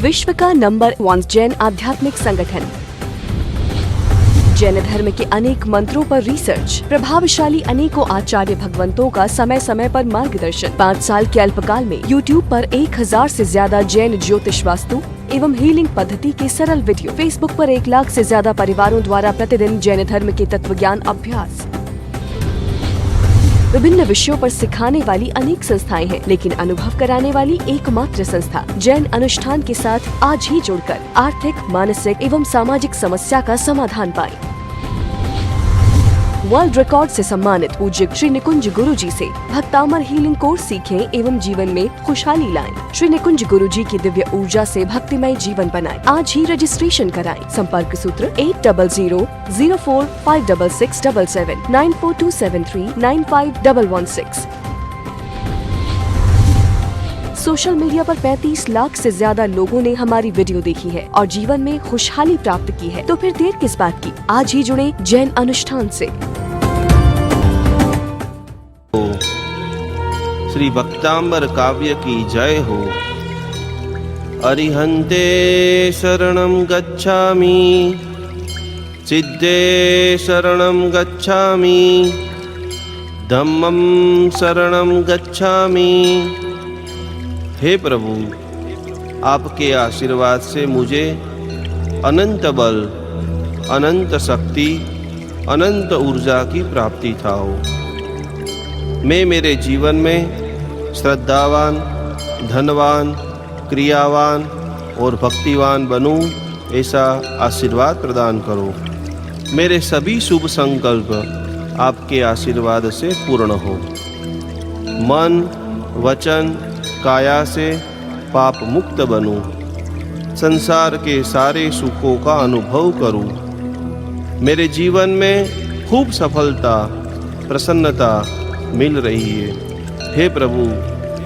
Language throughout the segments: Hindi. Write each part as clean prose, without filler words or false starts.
विश्व का नंबर 1 जैन आध्यात्मिक संगठन। जैन धर्म के अनेक मंत्रों पर रिसर्च, प्रभावशाली अनेकों आचार्य भगवंतों का समय समय पर मार्गदर्शन। 5 साल के अल्पकाल में YouTube पर 1000 से ज्यादा जैन ज्योतिष वास्तु एवं हीलिंग पद्धति के सरल वीडियो। Facebook पर 1 लाख से ज्यादा परिवारों द्वारा प्रतिदिन जैन धर्म के तत्वज्ञान अभ्यास। विभिन्न विषयों पर सिखाने वाली अनेक संस्थाएं हैं, लेकिन अनुभव कराने वाली एकमात्र संस्था जैन अनुष्ठान के साथ आज ही जुड़कर आर्थिक, मानसिक एवं सामाजिक समस्या का समाधान पाएं। वर्ल्ड रिकॉर्ड से सम्मानित पूज्य श्री निकुंज गुरुजी से भक्तामर हीलिंग कोर्स सीखें एवं जीवन में खुशहाली लाएं। श्री निकुंज गुरुजी की दिव्य ऊर्जा से भक्तिमय जीवन बनाएं। आज ही रजिस्ट्रेशन कराएं। संपर्क सूत्र 8004566677 9427395116। सोशल मीडिया पर 35 लाख से ज्यादा लोगों ने हमारी वीडियो देखी है और जीवन में खुशहाली प्राप्त की है, तो फिर देर किस बात की। आज ही जुड़े जैन अनुष्ठान से। श्री भक्तांबर काव्य की जय हो। अरिहंते शरणं गच्छामि, सिद्धे शरणं गच्छामि, धम्मं शरणं गच्छामि। हे प्रभु, आपके आशीर्वाद से मुझे अनंत बल, अनंत शक्ति, अनंत ऊर्जा की प्राप्ति था हो। मैं मेरे जीवन में श्रद्धावान, धनवान, क्रियावान और भक्तिवान बनूं, ऐसा आशीर्वाद प्रदान करो। मेरे सभी शुभ संकल्प आपके आशीर्वाद से पूर्ण हो। मन, वचन, काया से पाप मुक्त बनूं, संसार के सारे सुखों का अनुभव करूं। मेरे जीवन में खूब सफलता, प्रसन्नता मिल रही है। हे प्रभु,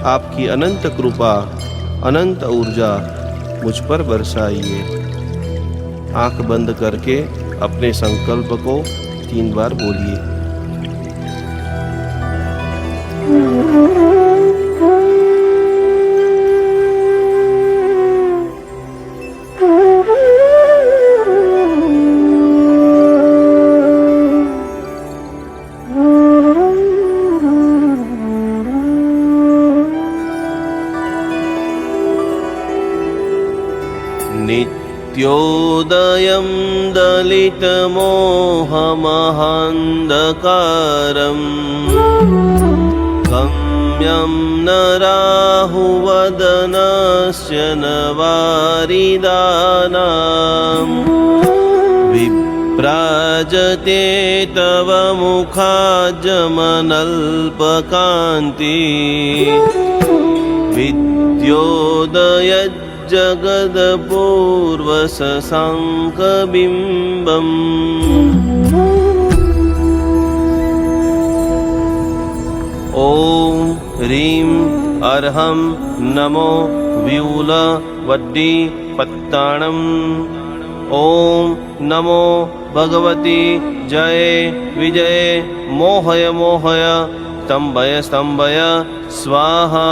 आपकी अनंत कृपा, अनंत ऊर्जा मुझ पर बरसाइए। आंख बंद करके अपने संकल्प को 3 बार बोलिए। नित्योदयं दलितमोहमहान्धकारम्, गम्यं न राहुवदनस्य न वारिदानाम्। विभ्राजते तव मुखाज्जमनल्पकान्ति, विद्योदय जगदपूर्वशशाङ्कबिम्बम्। ॐ ह्रीं अर्हं नमो व्यूलवड्डी पत्ताणम्। ॐ नमो भगवती जय विजय मोहय मोहय स्तम्भय स्तम्भय स्वाहा।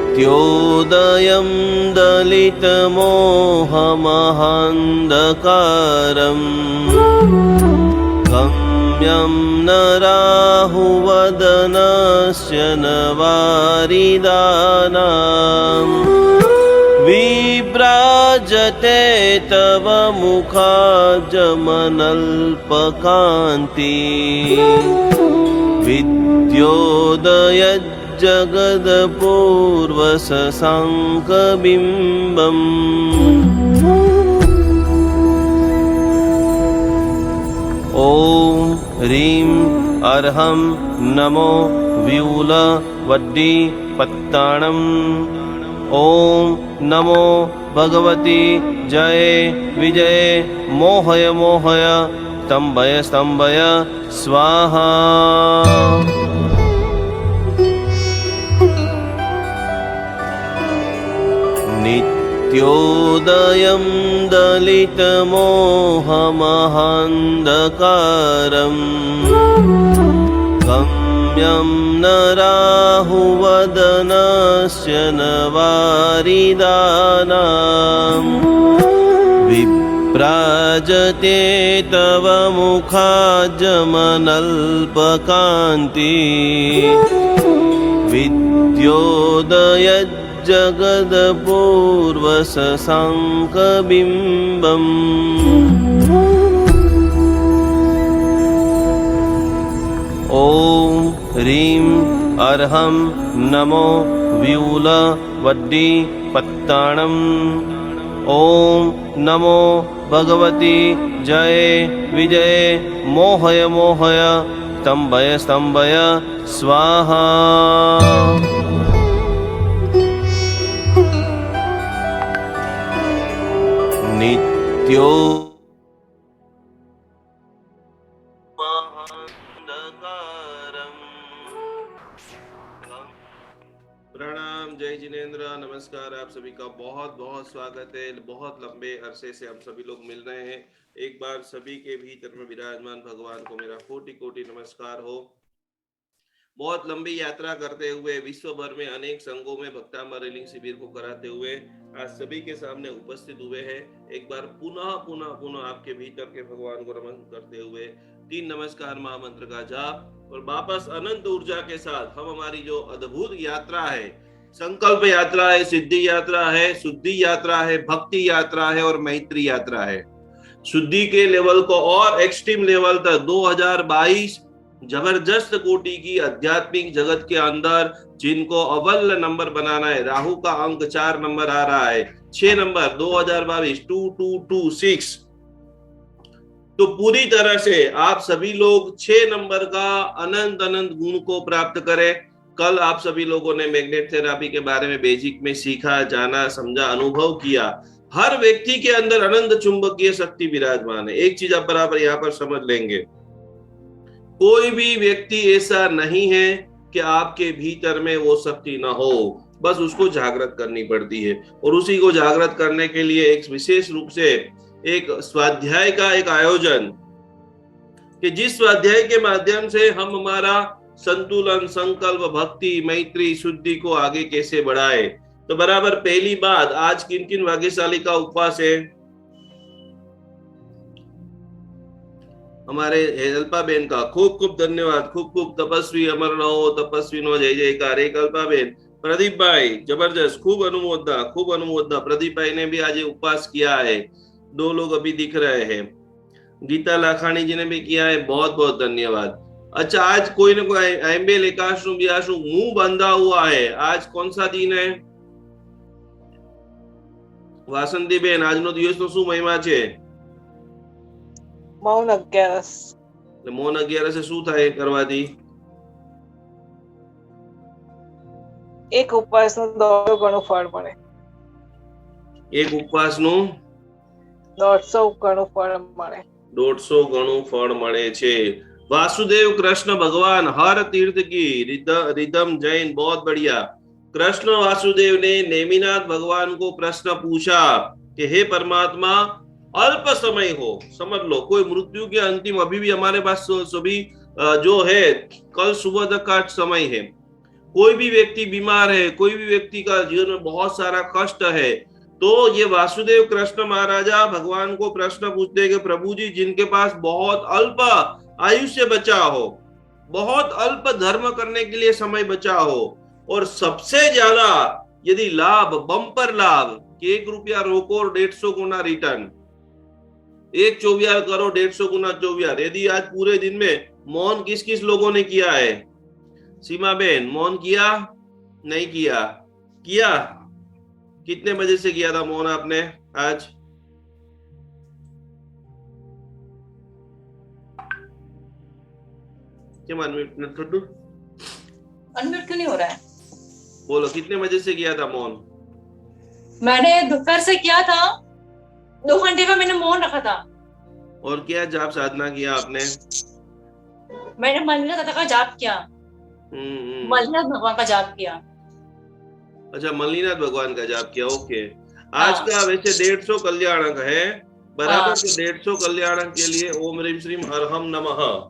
नित्योदयं दलितमोहमहान्धकारम्, गम्यं न राहुवदनस्य न वारिदानाम्। विभ्राजते तव मुखाज्जमनल्पकान्ति, विद्योदय जगदपूर्वशशाङ्कबिम्बम्। ॐ ह्रीं अर्हं नमो व्यूलवड्डी पत्ताणम्। ॐ नमो भगवती जय विजय मोहय मोहय स्तम्भय स्तम्भय स्वाहा। नित्योदयं दलितमोहमहान्धकारम्, गम्यं सौम्यं न राहुवदनस्य न वारिदानाम् विभ्राजते तव मुखाज्जमनल्पकान्ति विद्योदयज्जगदपूर्वशशाङ्कबिम्बम् ॐ ह्रीं अर्हं नमो व्यूलवड्डी पत्ताणम् ॐ नमो भगवती जय विजय मोहय मोहय स्तंभय स्तंभय स्वाहा। नित्यो प्रणाम, जय जिनेन्द्र, नमस्कार। आप सभी का बहुत बहुत स्वागत है। बहुत लंबे अरसे से हम सभी लोग मिल रहे हैं। एक बार सभी के भीतर में विराजमान भगवान को मेरा कोटि कोटि नमस्कार हो। बहुत लंबी यात्रा करते हुए विश्व भर में अनेक संघों में भक्तांबर रीलिंग शिविर को कराते हुए आज सभी के सामने उपस्थित हुए हैं। एक बार पुनः पुनः पुनः आपके भीतर के भगवान को नमन करते हुए 3 नमस्कार महामंत्र का जाप और वापस अनंत ऊर्जा के साथ हम हमारी जो अद्भुत यात्रा है, संकल्प यात्रा है, सिद्धि यात्रा है, शुद्धि यात्रा है, भक्ति यात्रा है और मैत्री यात्रा है। शुद्धि के लेवल को और एक्सट्रीम लेवल तक 2022 जबरदस्त कोटि की आध्यात्मिक जगत के अंदर जिनको अव्वल नंबर बनाना है, राहु का अंक 4 नंबर आ रहा है, 6 नंबर 2022 2226। तो पूरी तरह से आप सभी लोग 6 नंबर का अनंत अनंत गुण को प्राप्त करें। कल आप सभी लोगों ने मैग्नेट थेरापी के बारे में बेसिक में सीखा, जाना, समझा, अनुभव किया। हर व्यक्ति के अंदर अनंत चुंबकीय शक्ति विराजमान है। एक चीज आप बराबर यहाँ पर समझ लेंगे, कोई भी व्यक्ति ऐसा नहीं है कि आपके भीतर में वो शक्ति ना हो, बस उसको जागृत करनी पड़ती है। और उसी को जागृत करने के लिए एक विशेष रूप से एक स्वाध्याय का एक आयोजन, कि जिस स्वाध्याय के माध्यम से हम हमारा संतुलन, संकल्प, भक्ति, मैत्री, शुद्धि को आगे कैसे बढ़ाए। तो बराबर पहली बात, आज किन किन भाग्यशाली का उपवास है? हमारे अल्पा बेन का खूब खूब धन्यवाद। खूब खूब तपस्वी अमर न हो, तपस्वी नो जय जयकार। एक अल्पा बेन, प्रदीप भाई जबरदस्त, खूब अनुमोदना, खूब अनुमोदना। प्रदीप भाई ने भी आज उपवास किया है। 2 लोग अभी दिख रहे हैं। गीता लाखानी जी ने भी किया है, बहुत बहुत धन्यवाद। अच्छा, आज कोई न कोई एम्बेल एकाशनु बियाशनु मुंह बंधा हुआ है। आज कौन सा दिन है? वासंती बेन, આજનો દિવસનો શું મહિમા છે? મૌન 11. મૌન 11 શું થાય કરવાથી? એક ઉપવાસનું 150 ગણું ફળ મળે. એક ઉપવાસનું 150 ગણું ફળ મળે. 150 ગણું ફળ મળે છે। वासुदेव कृष्ण भगवान हर तीर्थ की रिदम जैन, बहुत बढ़िया। कृष्ण वासुदेव ने नेमिनाथ भगवान को प्रश्न पूछा कि हे परमात्मा, अल्प समय हो, समझ लो कोई मृत्यु के अंतिम, अभी भी हमारे पास सभी जो है कल सुबह तक का समय है, कोई भी व्यक्ति बीमार है, कोई भी व्यक्ति का जीवन में बहुत सारा कष्ट है, तो ये वासुदेव कृष्ण महाराजा भगवान को प्रश्न पूछते हैं कि प्रभु जी, जिनके पास बहुत अल्प आयुष्य बचा हो, बहुत अल्प धर्म करने के लिए समय बचा हो, और सबसे ज्यादा यदि लाभ, बम्पर लाभ कि 1 रुपया रोको और 150 गुना रिटर्न, 1 चौबियार करो 150 गुना चौबियार। यदि आज पूरे दिन में मौन किस किस लोगों ने किया है? सीमा बेन, मौन किया? नहीं किया? किया? कितने बजे से किया था मौन आपने आज? अनम्यूट क्यों नहीं हो रहा है? बोलो, कितने बजे से किया था मौन? मैंने दोपहर से किया था, 2 घंटे का मैंने मौन रखा था। और क्या जाप साधना किया आपने? मैंने मल्लीनाथ का जाप किया। मल्लीनाथ भगवान का जाप किया। अच्छा, मल्लीनाथ भगवान का जाप किया, ओके। आज का वैसे 150 कल्याणक है, बराबर। 150 कल्याणक के लिए ओम ह्रीम श्रीम अर्हम नमः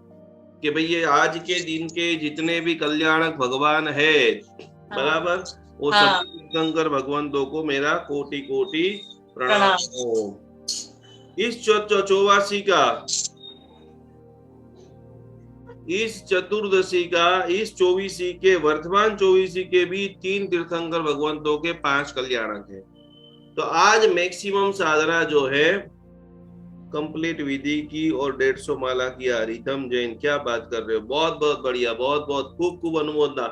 कि भाई ये आज के दिन के जितने भी कल्याणक भगवान है, बराबर, वो हाँ। सभी तीर्थंकर भगवंतों को मेरा कोटि कोटि प्रणाम प्रणाम। हो। इस चौवासी का, इस चतुर्दशी का, इस चौबीसी के, वर्तमान चौबीसी के भी 3 तीर्थंकर भगवंतों के 5 कल्याणक है। तो आज मैक्सिमम साधना जो है कंप्लीट विधि की और 150 माला की। रितम जैन, क्या बात कर रहे हो, बहुत बहुत बढ़िया, बहुत बहुत खूब खूब अनुमोदना।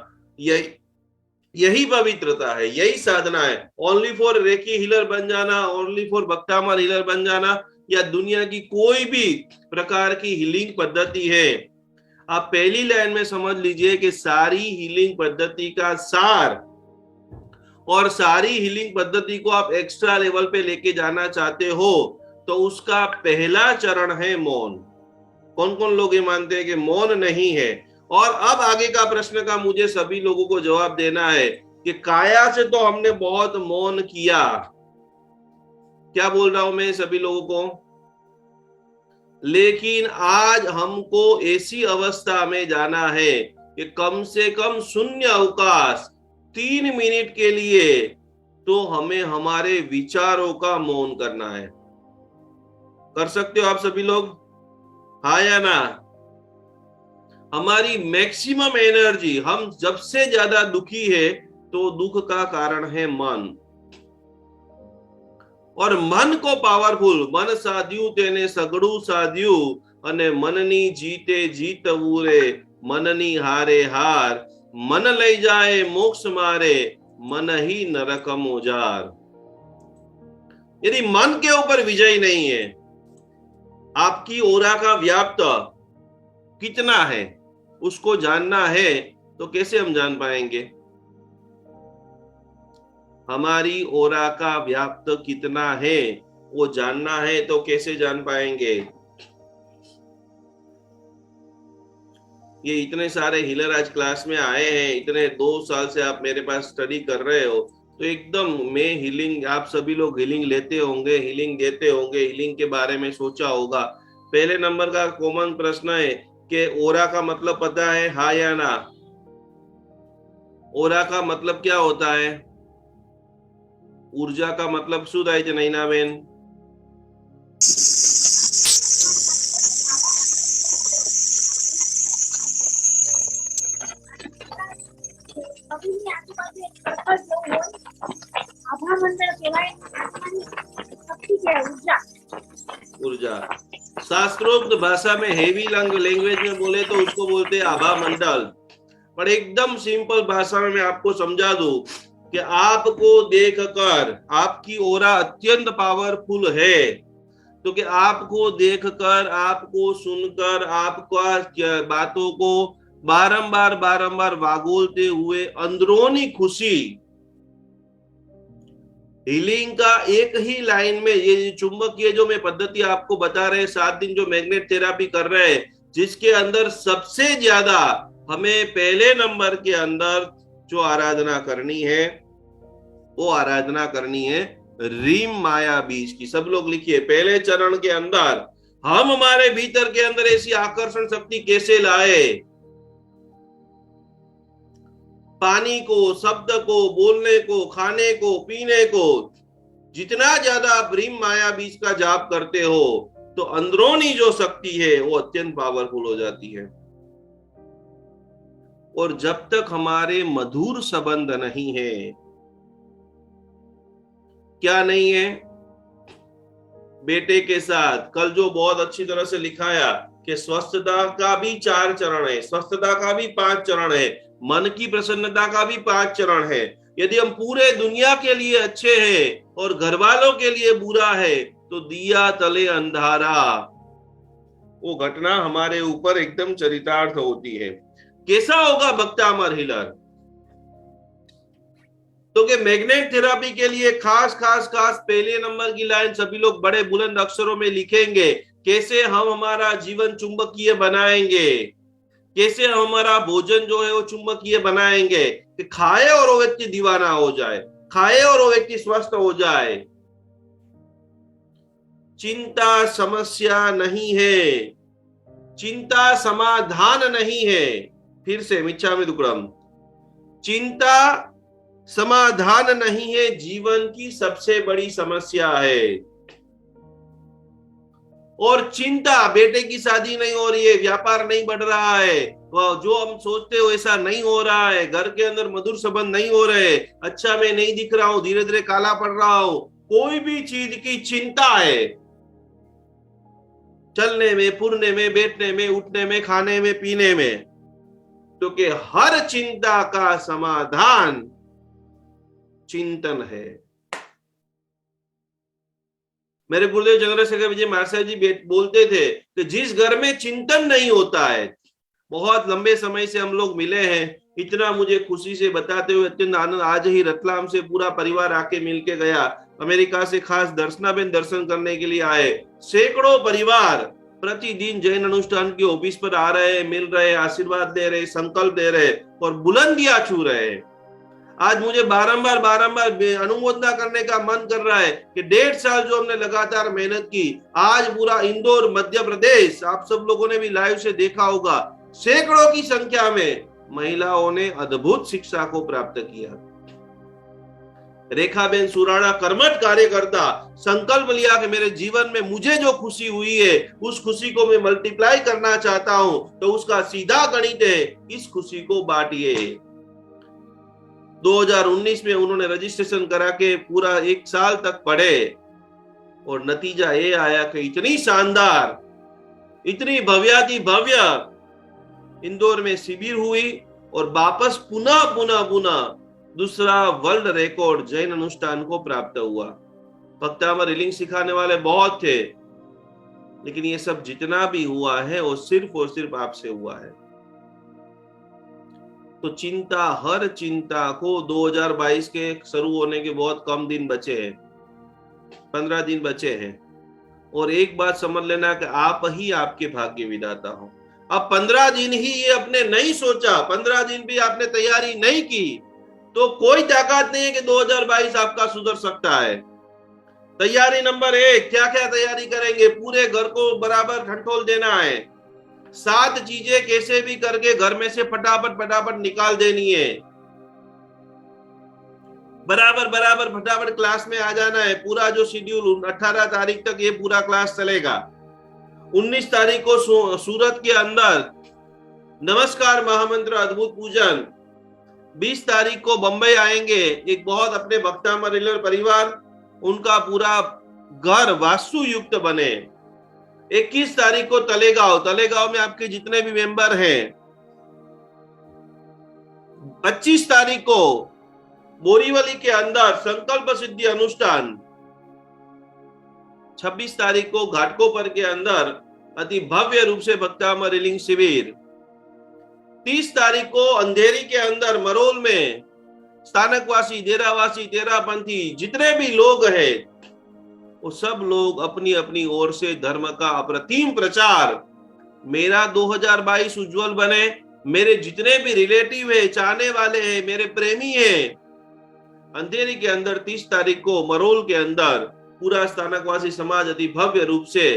यही पवित्रता है, यही साधना है। ओनली फॉर रेकी हीलर बन जाना, ओनली फॉर भक्तामर हीलर बन जाना, या दुनिया की कोई भी प्रकार की हीलिंग पद्धति है, आप पहली लाइन में समझ लीजिए कि सारी हीलिंग पद्धति का सार, और सारी हीलिंग पद्धति को आप एक्स्ट्रा लेवल पे लेके जाना चाहते हो तो उसका पहला चरण है मौन। कौन कौन लोग ये मानते हैं कि मौन नहीं है? और अब आगे का प्रश्न का मुझे सभी लोगों को जवाब देना है कि काया से तो हमने बहुत मौन किया। क्या बोल रहा हूं मैं सभी लोगों को? लेकिन आज हमको ऐसी अवस्था में जाना है कि कम से कम शून्य अवकाश 3 मिनट के लिए तो हमें हमारे विचारों का मौन करना है। कर सकते हो आप सभी लोग? हाँ या ना? हमारी मैक्सिमम एनर्जी, हम जब से ज्यादा दुखी है तो दुख का कारण है मन, और मन को पावरफुल, मन साध्યું તેને સગડું સાધ્યું અને મનની જીતે જીતવું રે, मननी हारे हार, मन लई जाए मोक्ष मारे, मन ही नरकम उजार। यदि मन के ऊपर विजय नहीं है, आपकी ओरा का व्याप्त कितना है उसको जानना है, तो कैसे हम जान पाएंगे? हमारी ओरा का व्याप्त कितना है वो जानना है तो कैसे जान पाएंगे? ये इतने सारे हीलर आज क्लास में आए हैं, इतने 2 साल से आप मेरे पास स्टडी कर रहे हो, तो एकदम मैं हीलिंग, आप सभी लोग हीलिंग लेते होंगे, हीलिंग देते होंगे, हीलिंग के बारे में सोचा होगा। पहले नंबर का कॉमन प्रश्न है कि ओरा का मतलब पता है, हाँ या ना? ओरा का मतलब क्या होता है? ऊर्जा का मतलब શું થાય છે નૈનાબેન? ऊर्जा शास्त्रोक्त भाषा में, हेवी लैंग्वेज में बोले तो उसको बोलते हैं आभा मंडल। पर एकदम सिंपल भाषा में मैं आपको समझा दूं कि आपको देखकर, आपकी ओरा अत्यंत पावरफुल है, तो कि आपको देखकर, आपको सुनकर, आपका बातों को बारंबार बारंबार वागोलते हुए अंदरूनी खुशी, हीलिंग का एक ही लाइन में, ये चुंबकीय जो मैं पद्धति आपको बता रहे 7 दिन जो मैग्नेट थेरापी कर रहे हैं, जिसके अंदर सबसे ज्यादा हमें पहले नंबर के अंदर जो आराधना करनी है वो आराधना करनी है रीम माया बीज की। सब लोग लिखिए, पहले चरण के अंदर हम हमारे भीतर के अंदर ऐसी आकर्षण शक्ति कैसे लाए? पानी को, शब्द को, बोलने को, खाने को, पीने को, जितना ज्यादा आप रीम माया बीज का जाप करते हो तो अंदरूनी जो शक्ति है वो अत्यंत पावरफुल हो जाती है। और जब तक हमारे मधुर संबंध नहीं है, क्या नहीं है? बेटे के साथ कल जो बहुत अच्छी तरह से लिखाया कि स्वस्थता का भी 4 चरण है, स्वस्थता का भी 5 चरण है, मन की प्रसन्नता का भी 5 चरण है। यदि हम पूरे दुनिया के लिए अच्छे हैं और घर वालों के लिए बुरा है तो दिया तले अंधारा, वो घटना हमारे ऊपर एकदम चरितार्थ होती है। कैसा होगा भक्तामर हीलर? तो कि मैग्नेट थेरापी के लिए खास खास खास पहले नंबर की लाइन सभी लोग बड़े बुलंद अक्षरों में लिखेंगे, कैसे हम हमारा जीवन चुंबकीय बनाएंगे, कैसे हम हमारा भोजन जो है वो चुंबकीय बनाएंगे कि खाए और वो व्यक्ति दीवाना हो जाए, खाए और वो व्यक्ति स्वस्थ हो जाए। चिंता समस्या नहीं है, चिंता समाधान नहीं है। फिर से मिच्छामि दुक्कडम, चिंता समाधान नहीं है, जीवन की सबसे बड़ी समस्या है। और चिंता, बेटे की शादी नहीं हो रही है, व्यापार नहीं बढ़ रहा है, जो हम सोचते हो ऐसा नहीं हो रहा है, घर के अंदर मधुर संबंध नहीं हो रहे, अच्छा मैं नहीं दिख रहा हूं, धीरे धीरे काला पड़ रहा हूं, कोई भी चीज की चिंता है, चलने में, पुरने में, बैठने में, उठने में, खाने में, पीने में, क्योंकि हर चिंता का समाधान चिंतन है। मेरे गुरुदेव चंद्रशेखर विजय महाराज जी बोलते थे कि जिस घर में चिंतन नहीं होता है, बहुत लंबे समय से हम लोग मिले हैं, इतना मुझे खुशी से बताते हुए अत्यंत आनंद, आज ही रतलाम से पूरा परिवार आके मिलके गया, अमेरिका से खास दर्शनाबेन दर्शन करने के लिए आए, सैकड़ों परिवार प्रतिदिन जैन अनुष्ठान के ऑफिस पर आ रहे, मिल रहे, आशीर्वाद दे रहे, संकल्प दे रहे और बुलंदियां छू रहे। आज मुझे बारंबार अनुमोदना करने का मन कर रहा है कि 1.5 साल जो हमने लगातार मेहनत की, आज पूरा इंदौर मध्य प्रदेश, आप सब लोगों ने भी लाइव से देखा होगा, सैकड़ों की संख्या में महिलाओं ने अद्भुत शिक्षा को प्राप्त किया। रेखाबेन सुराणा कर्मठ कार्यकर्ता, संकल्प लिया कि मेरे जीवन में मुझे जो खुशी हुई है उस खुशी को मैं मल्टीप्लाई करना चाहता हूं, तो उसका सीधा गणित है, इस खुशी को बांटिए। 2019 में उन्होंने रजिस्ट्रेशन करा के पूरा 1 साल तक पढ़े और नतीजा ये आया कि इतनी शानदार, इतनी भव्याति भव्य इंदौर में शिविर हुई और वापस पुनः दूसरा वर्ल्ड रिकॉर्ड जैन अनुष्ठान को प्राप्त हुआ। भक्तामर रीलिंग सिखाने वाले बहुत थे, लेकिन ये सब जितना भी हुआ है वो सिर्फ और सिर्फ आपसे हुआ है। तो चिंता, हर चिंता को 2022 के शुरू होने के बहुत कम दिन बचे हैं, 15 दिन बचे हैं, और एक बात समझ लेना कि आप ही आपके भाग्य विधाता हो। अब 15 दिन ही ये आपने नहीं सोचा, 15 दिन भी आपने तैयारी नहीं की, तो कोई ताकत नहीं है कि 2022 आपका सुधर सकता है। तैयारी नंबर 1, क्या क्या तैयारी करेंगे? पूरे घर को बराबर ठंठोल देना है। 7 चीजें कैसे भी करके घर में से फटाफट निकाल देनी है। बराबर फटाफट क्लास में आ जाना है। पूरा जो शेड्यूल 18 तारीख तक ये पूरा क्लास चलेगा। 19 तारीख को सूरत के अंदर नमस्कार महामंत्र अद्भुत पूजन। 20 तारीख को बंबई आएंगे एक बहुत अपने भक्तामर रिलर परिवार, उनका पूरा घर वास्तु युक्त बने। 21 तारीख को तलेगांव में आपके जितने भी मेंबर हैं। 25 तारीख को बोरीवली के अंदर संकल्प सिद्धि अनुष्ठान। 26 तारीख को घाटकोपर के अंदर अति भव्य रूप से भक्तामर रीलिंग शिविर। 30 तारीख को अंधेरी के अंदर मरोल में स्थानकवासी, डेरावासी, तेरापंथी जितने भी लोग हैं, वो सब लोग अपनी अपनी ओर से धर्म का अप्रतिम प्रचार। मेरा 2022 उज्जवल बने। मेरे जितने भी रिलेटिव है, चाहने वाले हैं, मेरे प्रेमी हैं, अंधेरी के अंदर 30 तारीख को मरोल के अंदर पूरा स्थानकवासी समाज अति भव्य रूप से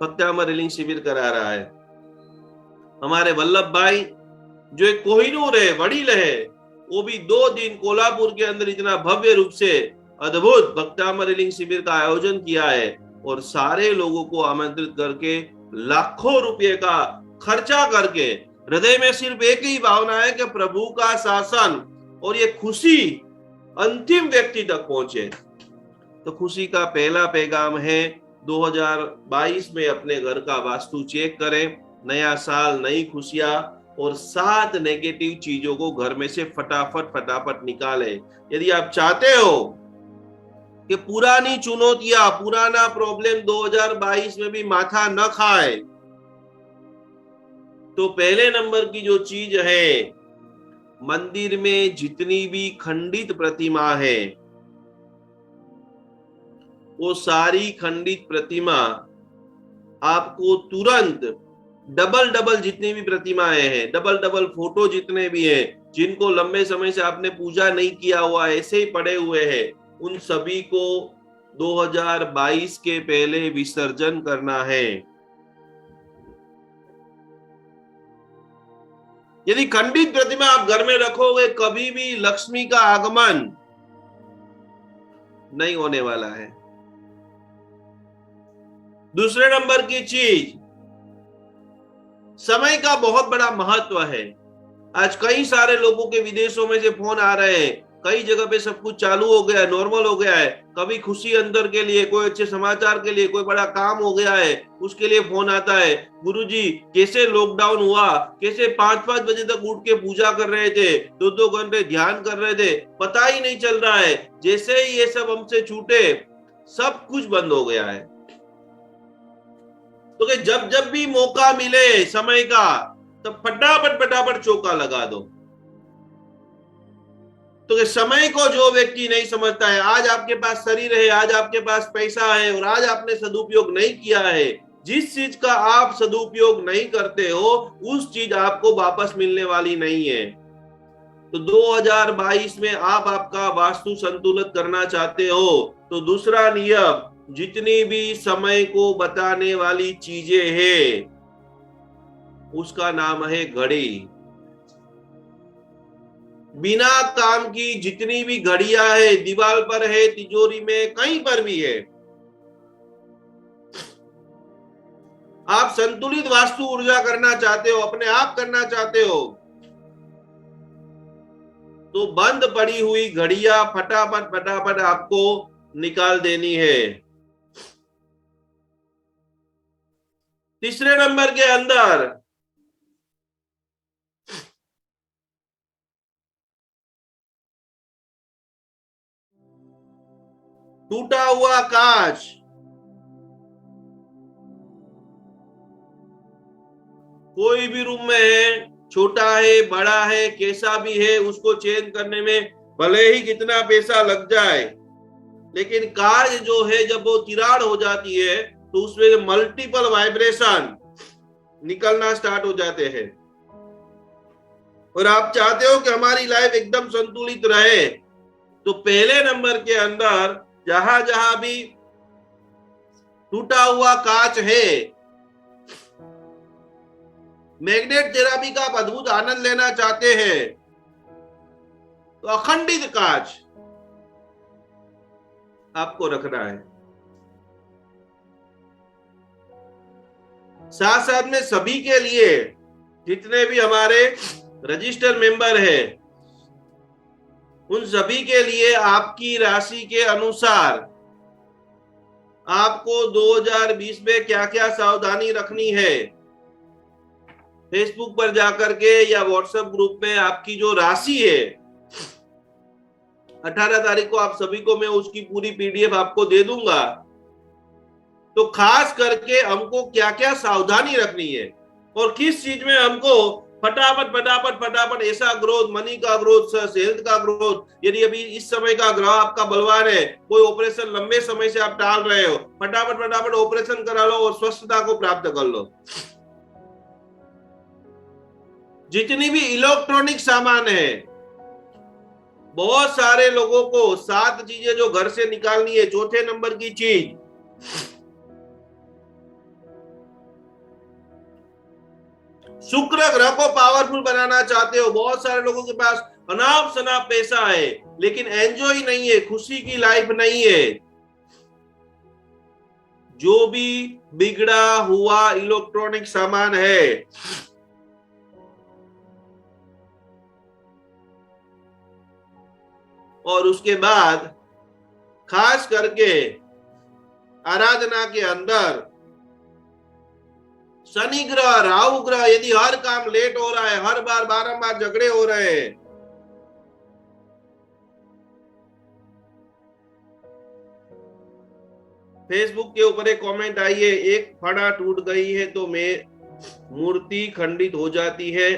भक्तामर रीलिंग शिविर करा रहा है। हमारे वल्लभ भाई जो एक कोहिनूर है, वडील है, वो भी 2 दिन कोल्हापुर के अंदर इतना भव्य रूप से अद्भुत भक्तामर रीलिंग शिविर का आयोजन किया है और सारे लोगों को आमंत्रित करके लाखों रुपए का खर्चा करके हृदय में सिर्फ एक ही भावना है कि प्रभु का शासन और ये खुशी अंतिम व्यक्ति तक पहुंचे। तो खुशी का पहला पैगाम है 2022 में अपने घर का वास्तु चेक करें। नया साल, नई खुशियां और 7 नेगेटिव चीजों को घर में से फटाफट निकालें। यदि आप चाहते हो कि पुरानी चुनौतियां, पुराना प्रॉब्लम 2022 में भी माथा न खाए, तो पहले नंबर की जो चीज है, मंदिर में जितनी भी खंडित प्रतिमा है, वो सारी खंडित प्रतिमा आपको तुरंत डबल जितनी भी प्रतिमाएं हैं, डबल फोटो जितने भी हैं, जिनको लंबे समय से आपने पूजा नहीं किया हुआ, ऐसे ही पड़े हुए हैं, उन सभी को 2022 के पहले विसर्जन करना है। यदि खंडित प्रतिमा आप घर में रखोगे, कभी भी लक्ष्मी का आगमन नहीं होने वाला है। दूसरे नंबर की चीज, समय का बहुत बड़ा महत्व है। आज कई सारे लोगों के विदेशों में से फोन आ रहे हैं, कई जगह पे सब कुछ चालू हो गया है, नॉर्मल हो गया है। कभी खुशी अंदर के लिए, कोई अच्छे समाचार के लिए, कोई बड़ा काम हो गया है, उसके लिए फोन आता है, गुरुजी कैसे लॉकडाउन हुआ, कैसे 5-5 बजे तक उठ के पूजा कर रहे थे, 2-2 घंटे ध्यान कर रहे थे, पता ही नहीं चल रहा है। जैसे ही ये सब हमसे छूटे, सब कुछ बंद हो गया है। तो कि जब जब भी मौका मिले समय का, तब फटाफट चौका लगा दो। तो कि समय को जो व्यक्ति नहीं समझता है, आज आपके पास शरीर है, आज आपके पास पैसा है और आज आपने सदुपयोग नहीं किया है, जिस चीज का आप सदुपयोग नहीं करते हो, उस चीज आपको वापस मिलने वाली नहीं है। तो 2022 में आप आपका वास्तु संतुलित करना चाहते हो, तो दूसरा नियम, जितनी भी समय को बताने वाली चीजें हैं, उसका नाम है घड़ी। बिना काम की जितनी भी घड़ियां है, दीवार पर है, तिजोरी में, कहीं पर भी है, आप संतुलित वास्तु ऊर्जा करना चाहते हो, अपने आप करना चाहते हो, तो बंद पड़ी हुई घड़ियां फटाफट आपको निकाल देनी है। तीसरे नंबर के अंदर, टूटा हुआ कांच, कोई भी रूम में है, छोटा है, बड़ा है, कैसा भी है, उसको चेंज करने में भले ही कितना पैसा लग जाए, लेकिन कांच जो है जब वो तिराड़ हो जाती है, तो उसमें मल्टीपल वाइब्रेशन निकलना स्टार्ट हो जाते हैं। और आप चाहते हो कि हमारी लाइफ एकदम संतुलित रहे, तो पहले नंबर के अंदर जहां जहां भी टूटा हुआ कांच है, मैग्नेट थेरेपी का आप अद्भुत आनंद लेना चाहते हैं, तो अखंडित कांच आपको रखना है। साथ साथ में सभी के लिए, जितने भी हमारे रजिस्टर मेंबर हैं, उन सभी के लिए आपकी राशि के अनुसार आपको 2020 में क्या क्या सावधानी रखनी है, फेसबुक पर जाकर के या व्हाट्सएप ग्रुप में आपकी जो राशि है, 18 तारीख को आप सभी को मैं उसकी पूरी पीडीएफ आपको दे दूंगा। तो खास करके हमको क्या क्या सावधानी रखनी है और किस चीज में हमको फटाफट ऐसा ग्रोथ, मनी का ग्रोथ, हेल्थ का ग्रोथ, यदि अभी इस समय का ग्रह आपका बलवान है, कोई ऑपरेशन लंबे समय से आप टाल रहे हो, फटाफट ऑपरेशन करा लो और स्वस्थता को प्राप्त कर लो। जितनी भी इलेक्ट्रॉनिक सामान है, बहुत सारे लोगों को 7 चीजें जो घर से निकालनी है। चौथे नंबर की चीज, शुक्र ग्रह को पावरफुल बनाना चाहते हो। बहुत सारे लोगों के पास अनाप शनाप पैसा है, लेकिन एंजॉय नहीं है, खुशी की लाइफ नहीं है। जो भी बिगड़ा हुआ इलेक्ट्रॉनिक सामान है, और उसके बाद खास करके आराधना के अंदर शनि ग्रह, राहु ग्रह, यदि हर काम लेट हो रहा है, हर बार बारंबार झगड़े हो रहे हैं, फेसबुक के ऊपर एक कमेंट आई है, एक फड़ा टूट गई है तो मैं मूर्ति खंडित हो जाती है।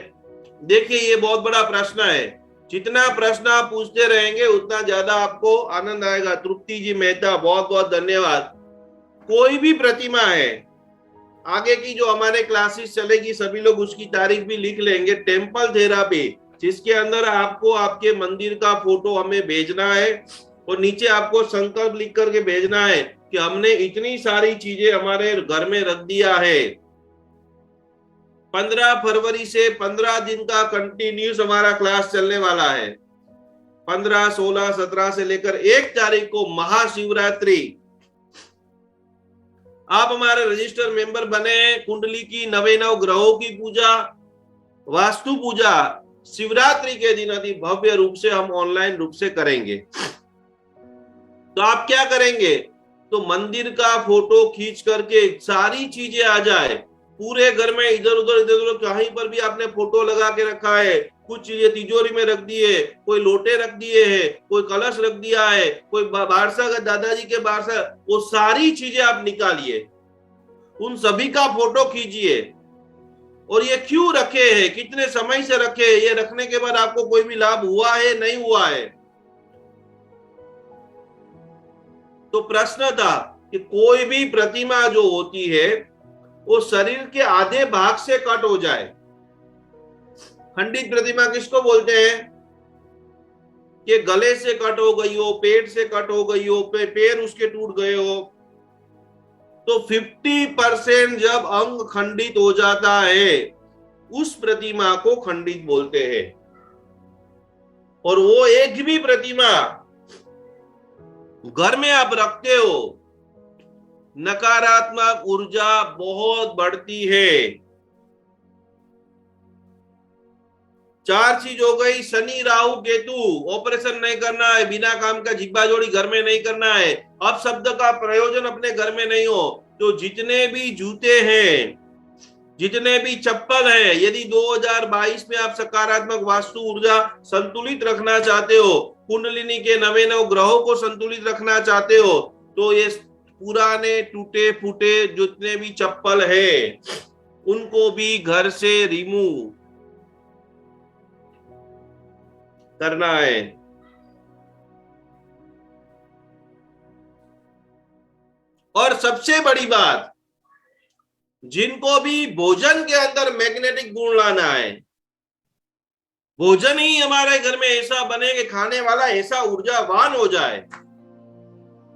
देखिए, ये बहुत बड़ा प्रश्न है। जितना प्रश्न आप पूछते रहेंगे उतना ज्यादा आपको आनंद आएगा। तृप्ति जी मेहता, बहुत बहुत धन्यवाद। कोई भी प्रतिमा है, आगे की जो हमारे क्लासेस चलेगी सभी लोग उसकी तारीख भी लिख लेंगे। टेम्पल थेरापी, जिसके अंदर आपको आपके मंदिर का फोटो हमें भेजना है और नीचे आपको संकल्प लिख करके भेजना है कि हमने इतनी सारी चीजें हमारे घर में रख दिया है, 15 फरवरी से 15 दिन का कंटिन्यूस हमारा क्लास चलने वाला है। 15, 16, 17 से लेकर 1 तारीख को महाशिवरात्रि। आप हमारे रजिस्टर मेंबर बने। कुंडली की 99 ग्रहों की पूजा, वास्तु पूजा शिवरात्रि के दिन अति भव्य रूप से हम ऑनलाइन रूप से करेंगे। तो आप क्या करेंगे, तो मंदिर का फोटो खींच करके सारी चीजें आ जाए पूरे घर में, इधर उधर कहीं पर भी आपने फोटो लगा के रखा है, कुछ चीजें तिजोरी में रख दिए, कोई लोटे रख दिए हैं, कोई कलश रख दिया है, कोई बारसा का दादाजी के बारसा, वो सारी चीजें आप निकालिए, उन सभी का फोटो खींचिए। और ये क्यों रखे हैं, कितने समय से रखे हैं, ये रखने के बाद आपको कोई भी लाभ हुआ है नहीं हुआ है। तो प्रश्न था कि कोई भी प्रतिमा जो होती है वो शरीर के आधे भाग से कट हो जाए। खंडित प्रतिमा किसको बोलते हैं, कि गले से कट हो गई हो, पेट से कट हो गई हो, पैर उसके टूट गए हो। तो 50% जब अंग खंडित हो जाता है उस प्रतिमा को खंडित बोलते हैं। और वो एक भी प्रतिमा घर में आप रखते हो, नकारात्मक ऊर्जा बहुत बढ़ती है। 4 चीज हो गई, शनि राहु केतु, ऑपरेशन नहीं करना है, बिना काम का जिब्बा जोड़ी घर में नहीं करना है, अब शब्द का प्रयोजन अपने घर में नहीं हो। तो जितने भी जूते हैं, जितने भी चप्पल हैं, यदि 2022 में आप सकारात्मक वास्तु ऊर्जा संतुलित रखना चाहते हो, कुंडलिनी के 99 ग्रहों को संतुलित रखना चाहते हो, तो ये पुराने टूटे फूटे जितने भी चप्पल है उनको भी घर से रिमूव करना है। और सबसे बड़ी बात, जिनको भी भोजन के अंदर मैग्नेटिक गुण लाना है, भोजन ही हमारे घर में ऐसा बने कि खाने वाला ऐसा ऊर्जावान हो जाए,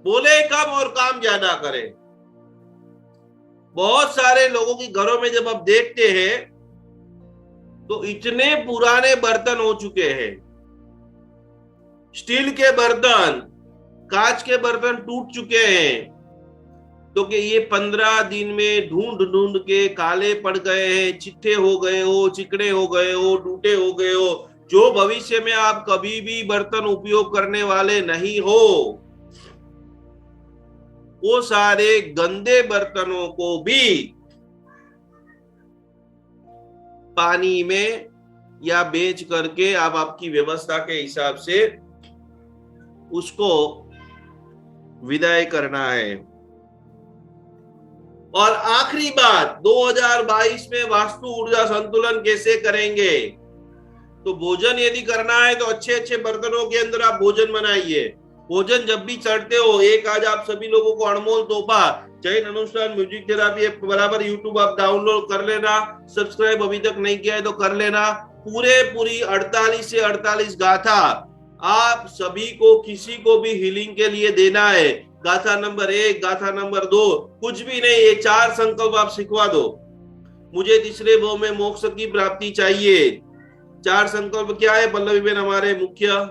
बोले कम और काम ज्यादा करे। बहुत सारे लोगों के घरों में जब आप देखते हैं तो इतने पुराने बर्तन हो चुके हैं, स्टील के बर्तन, कांच के बर्तन टूट चुके हैं, तो कि ये 15 दिन में ढूंढ ढूंढ के काले पड़ गए हैं, चिट्ठे हो गए हो, चिकने हो गए हो, टूटे हो गए हो, जो भविष्य में आप कभी भी बर्तन उपयोग करने वाले नहीं हो। वो सारे गंदे बर्तनों को भी पानी में या बेच करके आप आपकी व्यवस्था के हिसाब से उसको विदाई करना है। और आखिरी बात, 2022 में वास्तु ऊर्जा संतुलन कैसे करेंगे, तो भोजन यदि करना है तो अच्छे अच्छे बर्तनों के अंदर आप भोजन बनाइए। भोजन जब भी चढ़ते हो, एक आज आप सभी लोगों को अनमोल तोहफा, जैन अनुष्ठान म्यूजिक थेरापी बराबर यूट्यूब आप डाउनलोड कर लेना, सब्सक्राइब अभी तक नहीं किया है तो कर लेना। पूरी 48 से 48 गाथा आप सभी को, किसी को भी हीलिंग के लिए देना है। गाथा नंबर 1, गाथा नंबर 2, कुछ भी नहीं, ये 4 संकल्प आप सिखवा दो। मुझे तीसरे भाव में मोक्ष की प्राप्ति चाहिए। 4 संकल्प क्या है पल्लवी बेन, हमारे मुख्य?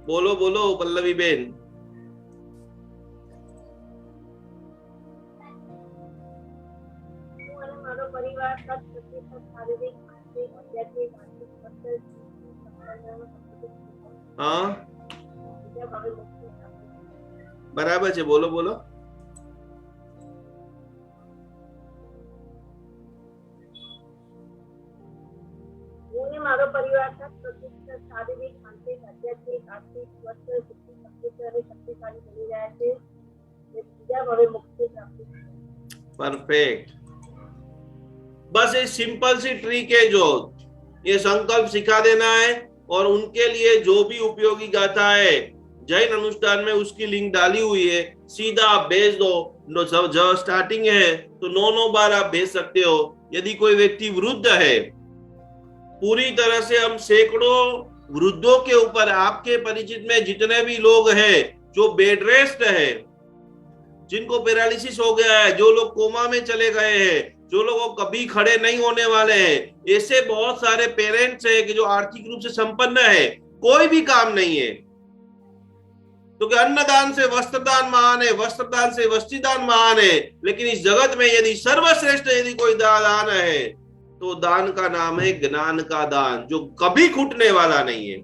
बोलो बोलो पल्लवी बेन। हाँ बराबर है, बोलो बोलो। મારો પરિવાર શારીરિક માનસિક આધ્યાત્મિક આર્થિક સ્વસ્થ સુખી સમૃદ્ધ અને શક્તિશાળી બની રહ્યા છે। બીજા હવે મુક્તિ પ્રાપ્તિ। परफेक्ट। बस ये सिंपल सी ट्रिक है, जो ये संकल्प सिखा देना है और उनके लिए जो भी उपयोगी गाथा है जैन अनुष्ठान में उसकी लिंक डाली हुई है, सीधा आप भेज दो। जो स्टार्टिंग है तो 9 बार आप भेज सकते हो। यदि कोई व्यक्ति वृद्ध है पूरी तरह से हम सैकड़ों वृद्धों के ऊपर, आपके परिचित में जितने भी लोग हैं जो बेड रेस्ट है, जिनको पैरालिसिस हो गया है, जो लोग कोमा में चले गए हैं, जो लोग कभी खड़े नहीं होने वाले हैं, ऐसे बहुत सारे पेरेंट्स हैं कि जो आर्थिक रूप से संपन्न है, कोई भी काम नहीं है, तो अन्नदान से वस्त्रदान महान है, वस्त्रदान से वस्त्रदान महान है, लेकिन इस जगत में यदि सर्वश्रेष्ठ यदि कोई दान है तो दान का नाम है ज्ञान का दान, जो कभी घुटने वाला नहीं है।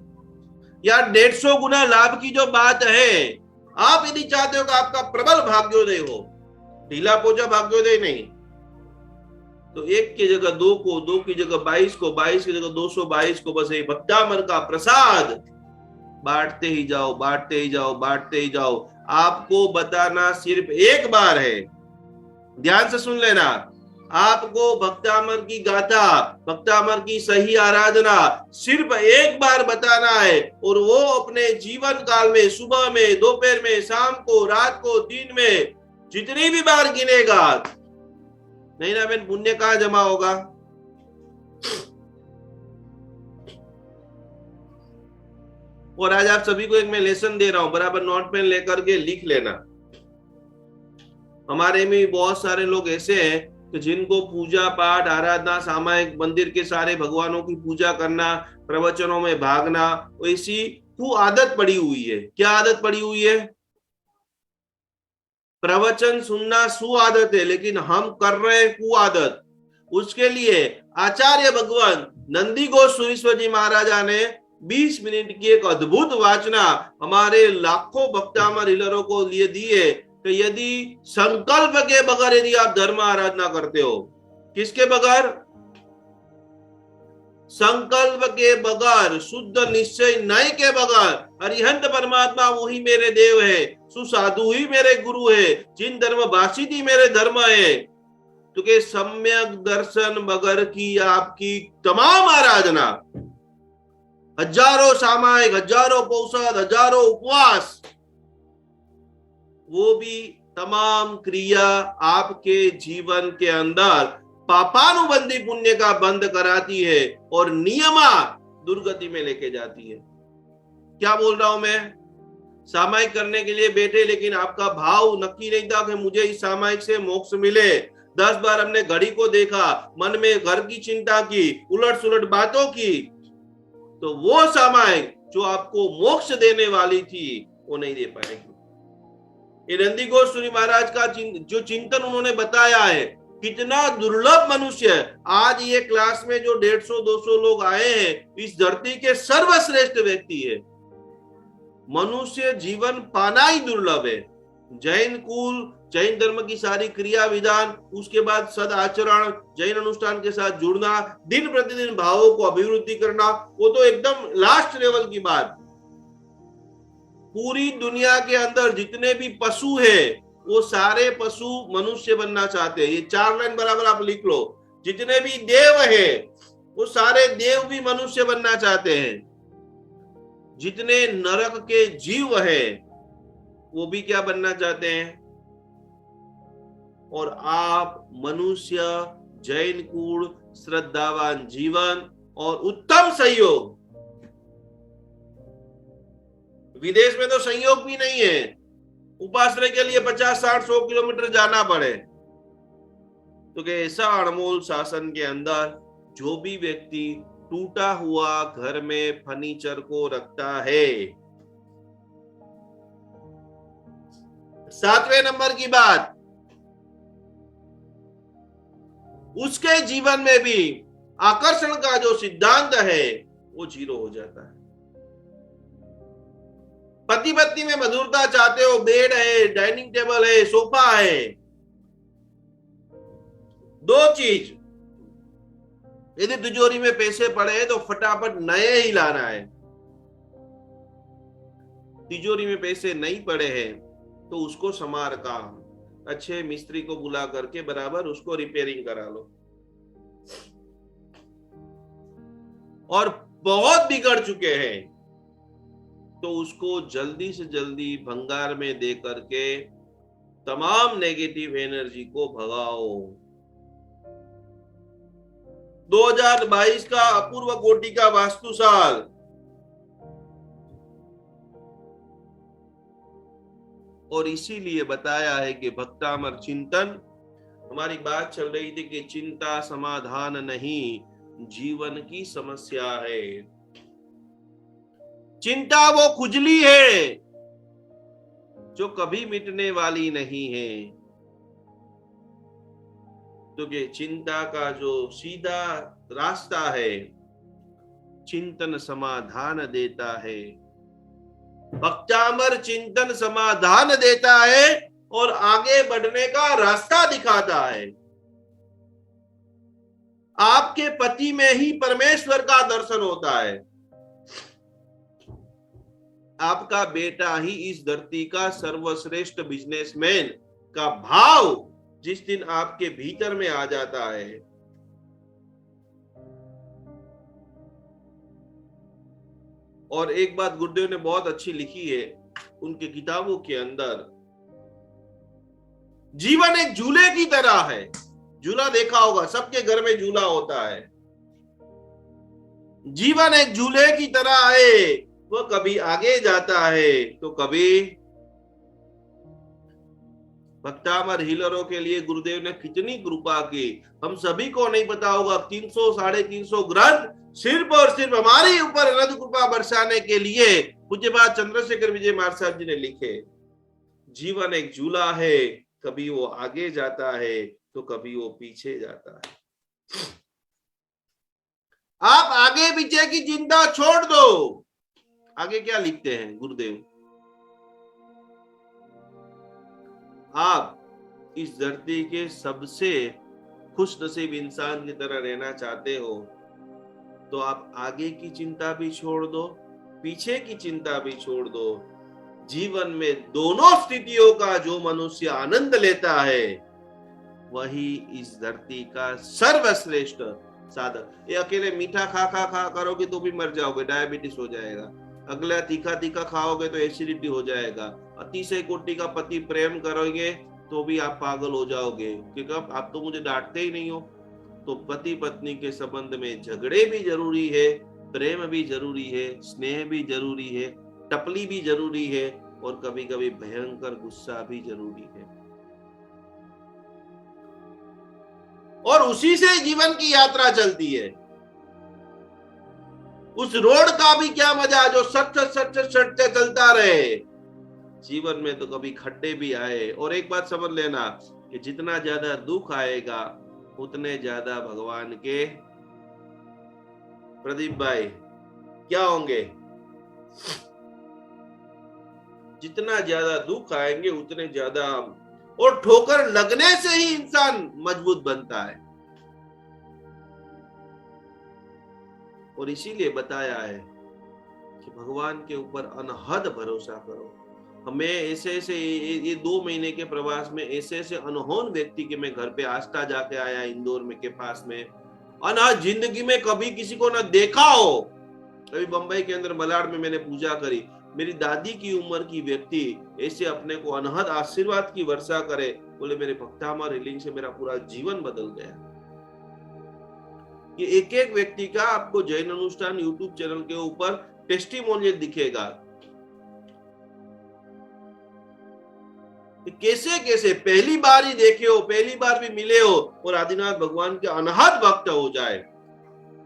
यार 150 गुना लाभ की जो बात है, आप यदि चाहते हो कि आपका प्रबल भाग्योदय हो, ढीला पोजा भाग्योदय नहीं, तो 1 की जगह 2 को, 2 की जगह 22 को, 22 की जगह 222 को, बस एक भक्तामर का प्रसाद बांटते ही जाओ, बांटते ही जाओ, बांटते ही जाओ। आपको बताना सिर्फ एक बार है, ध्यान से सुन लेना। आपको भक्तामर की गाथा, भक्तामर की सही आराधना सिर्फ एक बार बताना है, और वो अपने जीवन काल में, सुबह में, दोपहर में, शाम को, रात को, दिन में जितनी भी बार गिनेगा, नहीं ना बहन, पुण्य कहां जमा होगा? और आज आप सभी को एक मैं लेसन दे रहा हूं, बराबर नोट पेन लेकर के लिख लेना। हमारे में बहुत सारे लोग ऐसे हैं कि जिनको पूजा पाठ, आराधना, सामायिक, मंदिर के सारे भगवानों की पूजा करना, प्रवचनों में भागना, ऐसी आदत पड़ी हुई है। क्या आदत पड़ी हुई है? प्रवचन सुनना सुआदत है, लेकिन हम कर रहे हैं कुआदत। उसके लिए आचार्य भगवान नंदी घोष सुरेश्वर जी महाराजा ने 20 मिनट की एक अद्भुत वाचना हमारे लाखों भक्तामर हिलरों को लिए दी है कि यदि संकल्प के बगैर यदि आप धर्म आराधना करते हो, किसके बगैर? संकल्प के बगैर, शुद्ध निश्चय नय के बगैर, अरिहंत परमात्मा वही मेरे देव है, सुसाधु ही मेरे गुरु है, जिन धर्म भाषित ही मेरे धर्म है, तो के सम्यक दर्शन बगैर की आपकी तमाम आराधना, हजारों सामायिक, हजारों पौषद, हजारों उपवास, वो भी तमाम क्रिया आपके जीवन के अंदर पापानुबंधी पुण्य का बंद कराती है और नियमा दुर्गति में लेके जाती है। क्या बोल रहा हूं मैं? सामायिक करने के लिए बैठे, लेकिन आपका भाव नक्की नहीं था कि मुझे इस सामायिक से मोक्ष मिले। 10 बार हमने घड़ी को देखा, मन में घर की चिंता की, उलट सुलट बातों की, तो वो सामायिक जो आपको मोक्ष देने वाली थी वो नहीं दे पाएगी। नंदी घोष सूरी महाराज का जो चिंतन उन्होंने बताया है, कितना दुर्लभ मनुष्य है। आज ये क्लास में जो 150-200 लोग आए हैं, इस धरती के सर्वश्रेष्ठ व्यक्ति है। मनुष्य जीवन पाना ही दुर्लभ है। जैन कुल, जैन धर्म की सारी क्रिया विधान, उसके बाद सद आचरण, जैन अनुष्ठान के साथ जुड़ना, दिन प्रतिदिन भावों को अभिवृद्धि करना, वो तो एकदम लास्ट लेवल की बात। पूरी दुनिया के अंदर जितने भी पशु है, वो सारे पशु मनुष्य बनना चाहते हैं। ये 4 लाइन बराबर आप लिख लो। जितने भी देव है, वो सारे देव भी मनुष्य बनना चाहते हैं। जितने नरक के जीव है, वो भी क्या बनना चाहते हैं? और आप मनुष्य, जैन कुल, श्रद्धावान जीवन और उत्तम सहयोग। विदेश में तो संयोग भी नहीं है, उपासना के लिए 50-60-100 किलोमीटर जाना पड़े। तो ऐसा अनमोल शासन के अंदर जो भी व्यक्ति टूटा हुआ घर में फर्नीचर को रखता है, 7वें नंबर की बात, उसके जीवन में भी आकर्षण का जो सिद्धांत है वो 0 हो जाता है। पति पत्नी में मधुरता चाहते हो, बेड है, डाइनिंग टेबल है, सोफा है, 2 चीज। यदि तिजोरी में पैसे पड़े तो फटाफट नए ही लाना है। तिजोरी में पैसे नहीं पड़े हैं तो उसको समार का अच्छे मिस्त्री को बुला करके बराबर उसको रिपेयरिंग करा लो। और बहुत बिगड़ चुके हैं तो उसको जल्दी से जल्दी भंगार में दे करके तमाम नेगेटिव एनर्जी को भगाओ। 2022 का अपूर्व कोटि का वास्तु साल। और इसीलिए बताया है कि भक्तामर चिंतन, हमारी बात चल रही थी कि चिंता समाधान नहीं, जीवन की समस्या है। चिंता वो खुजली है जो कभी मिटने वाली नहीं है, क्योंकि चिंता का जो सीधा रास्ता है, चिंतन समाधान देता है। भक्तामर चिंतन समाधान देता है और आगे बढ़ने का रास्ता दिखाता है। आपके पति में ही परमेश्वर का दर्शन होता है। आपका बेटा ही इस धरती का सर्वश्रेष्ठ बिजनेसमैन का भाव जिस दिन आपके भीतर में आ जाता है, और एक बात गुरुदेव ने बहुत अच्छी लिखी है उनकी किताबों के अंदर, जीवन एक झूले की तरह है। झूला देखा होगा, सबके घर में झूला होता है। जीवन एक झूले की तरह है, वो कभी आगे जाता है तो कभी। भक्तामर हीलरों के लिए गुरुदेव ने कितनी कृपा की, हम सभी को नहीं पता होगा। 300 350 ग्रंथ सिर्फ और सिर्फ हमारे ऊपर अनंत कृपा बरसाने के लिए पूज्यपाद चंद्रशेखर विजय महाराज साहब जी ने लिखे। जीवन एक झूला है, कभी वो आगे जाता है तो कभी वो पीछे जाता है। आप आगे पीछे की चिंता छोड़ दो। आगे क्या लिखते हैं गुरुदेव, आप इस धरती के सबसे खुश नसीब इंसान की तरह रहना चाहते हो तो आप आगे की चिंता भी छोड़ दो, पीछे की चिंता भी छोड़ दो। जीवन में दोनों स्थितियों का जो मनुष्य आनंद लेता है वही इस धरती का सर्वश्रेष्ठ साधक। ये अकेले मीठा खा करोगे तो भी मर जाओगे, डायबिटीज हो जाएगा। अगला तीखा खाओगे तो एसिडिटी हो जाएगा। अतिशय कोटि का पति प्रेम करोगे तो भी आप पागल हो जाओगे, क्योंकि आप तो मुझे डांटते ही नहीं हो। तो पति पत्नी के संबंध में झगड़े भी जरूरी है, प्रेम भी जरूरी है, स्नेह भी जरूरी है, टपली भी जरूरी है, और कभी कभी भयंकर गुस्सा भी जरूरी है। और उसी से जीवन की यात्रा चलती है। उस रोड का भी क्या मजा जो सट चलता रहे। जीवन में तो कभी खड्डे भी आए। और एक बात समझ लेना कि जितना ज्यादा दुख आएगा उतने ज्यादा भगवान के, प्रदीप भाई, क्या होंगे? जितना ज्यादा दुख आएंगे उतने ज्यादा, और ठोकर लगने से ही इंसान मजबूत बनता है। और इसीलिए बताया है कि भगवान के ऊपर अनहद भरोसा करो। हमें ऐसे ये 2 महीने के प्रवास में ऐसे अनहोन व्यक्ति के मैं घर पे आस्था जाके आया, इंदौर में के पास में। अनहद जिंदगी में कभी किसी को ना देखा हो। अभी बंबई के अंदर मलाड में मैंने पूजा करी, मेरी दादी की उम्र की व्यक्ति ऐसे अपने को अनहद आशीर्वाद की वर्षा करे, बोले मेरे भक्तामर हीलिंग से मेरा पूरा जीवन बदल गया। ये एक एक व्यक्ति का आपको जैन अनुष्ठान यूट्यूब चैनल के ऊपर टेस्टिमोनियल दिखेगा। कैसे कैसे पहली बार ही देखे हो, पहली बार भी मिले हो और आदिनाथ भगवान के अनहद भक्त हो जाए।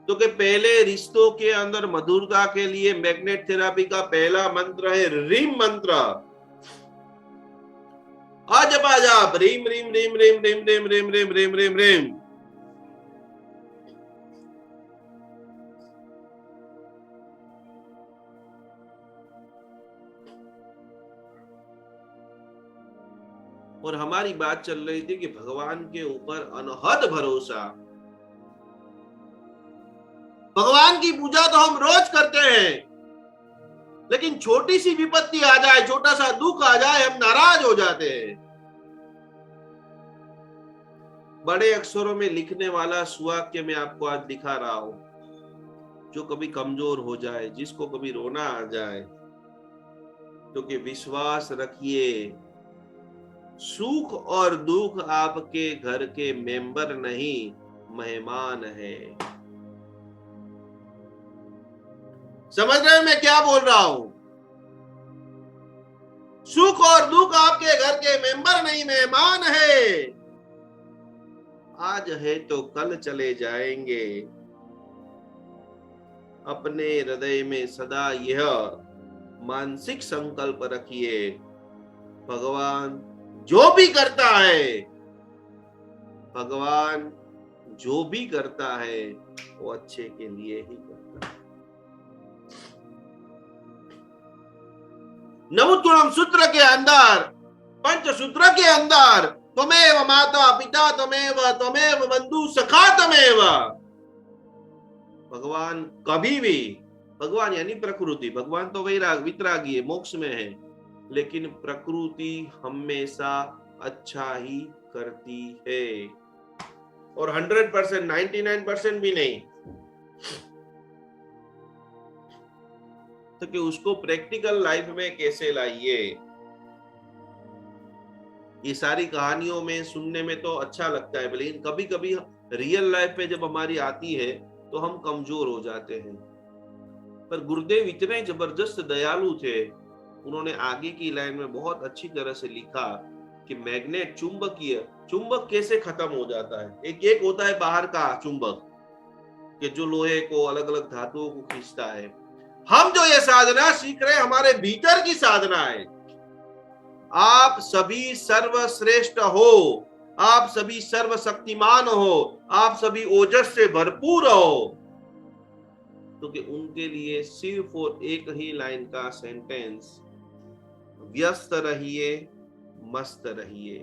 तो कि पहले रिश्तों के अंदर मधुरता के लिए मैग्नेट थेरेपी का पहला मंत्र है रीम मंत्र। आज रीम रीम रीम रीम रीम रीम रीम रीम रीम रीम रीम। और हमारी बात चल रही थी कि भगवान के ऊपर अनहद भरोसा। भगवान की पूजा तो हम रोज करते हैं, लेकिन छोटी सी विपत्ति आ जाए, छोटा सा दुख आ जाए, हम नाराज हो जाते हैं। बड़े अक्षरों में लिखने वाला सुवाक्य मैं आपको आज दिखा रहा हूं। जो कभी कमजोर हो जाए, जिसको कभी रोना आ जाए, तो कि विश्वास रखिए, सुख और दुख आपके घर के मेंबर नहीं, मेहमान है। समझ रहे हैं मैं क्या बोल रहा हूं? सुख और दुख आपके घर के मेंबर नहीं, मेहमान है। आज है तो कल चले जाएंगे। अपने हृदय में सदा यह मानसिक संकल्प रखिए, भगवान जो भी करता है, भगवान जो भी करता है वो अच्छे के लिए ही करता है। नवोत्तम सूत्र के अंदर, पंचसूत्र के अंदर, त्वमेव माता पिता त्वमेव बंधु सखा त्वमेव। भगवान कभी भी, भगवान यानी प्रकृति, भगवान तो वैराग वितरागी है, मोक्ष में है, लेकिन प्रकृति हमेशा अच्छा ही करती है, और 100%, 99% भी नहीं। तो कि उसको प्रैक्टिकल लाइफ में कैसे लाइए। ये सारी कहानियों में सुनने में तो अच्छा लगता है, लेकिन कभी कभी रियल लाइफ में जब हमारी आती है तो हम कमजोर हो जाते हैं। पर गुरुदेव इतने जबरदस्त दयालु थे, उन्होंने आगे की लाइन में बहुत अच्छी तरह से लिखा कि मैग्नेट, चुंबक कैसे खत्म हो जाता है। एक होता है बाहर का चुंबक कि जो लोहे को, अलग अलग धातुओं को खींचता है। हम जो ये साधना सीख रहे हैं, हमारे भीतर की साधना है। आप सभी सर्वश्रेष्ठ हो, आप सभी सर्वशक्तिमान हो, आप सभी ओजस से भरपूर हो। तो कि उनके लिए सिर्फ और एक ही लाइन का सेंटेंस, व्यस्त रहिए, मस्त रहिए।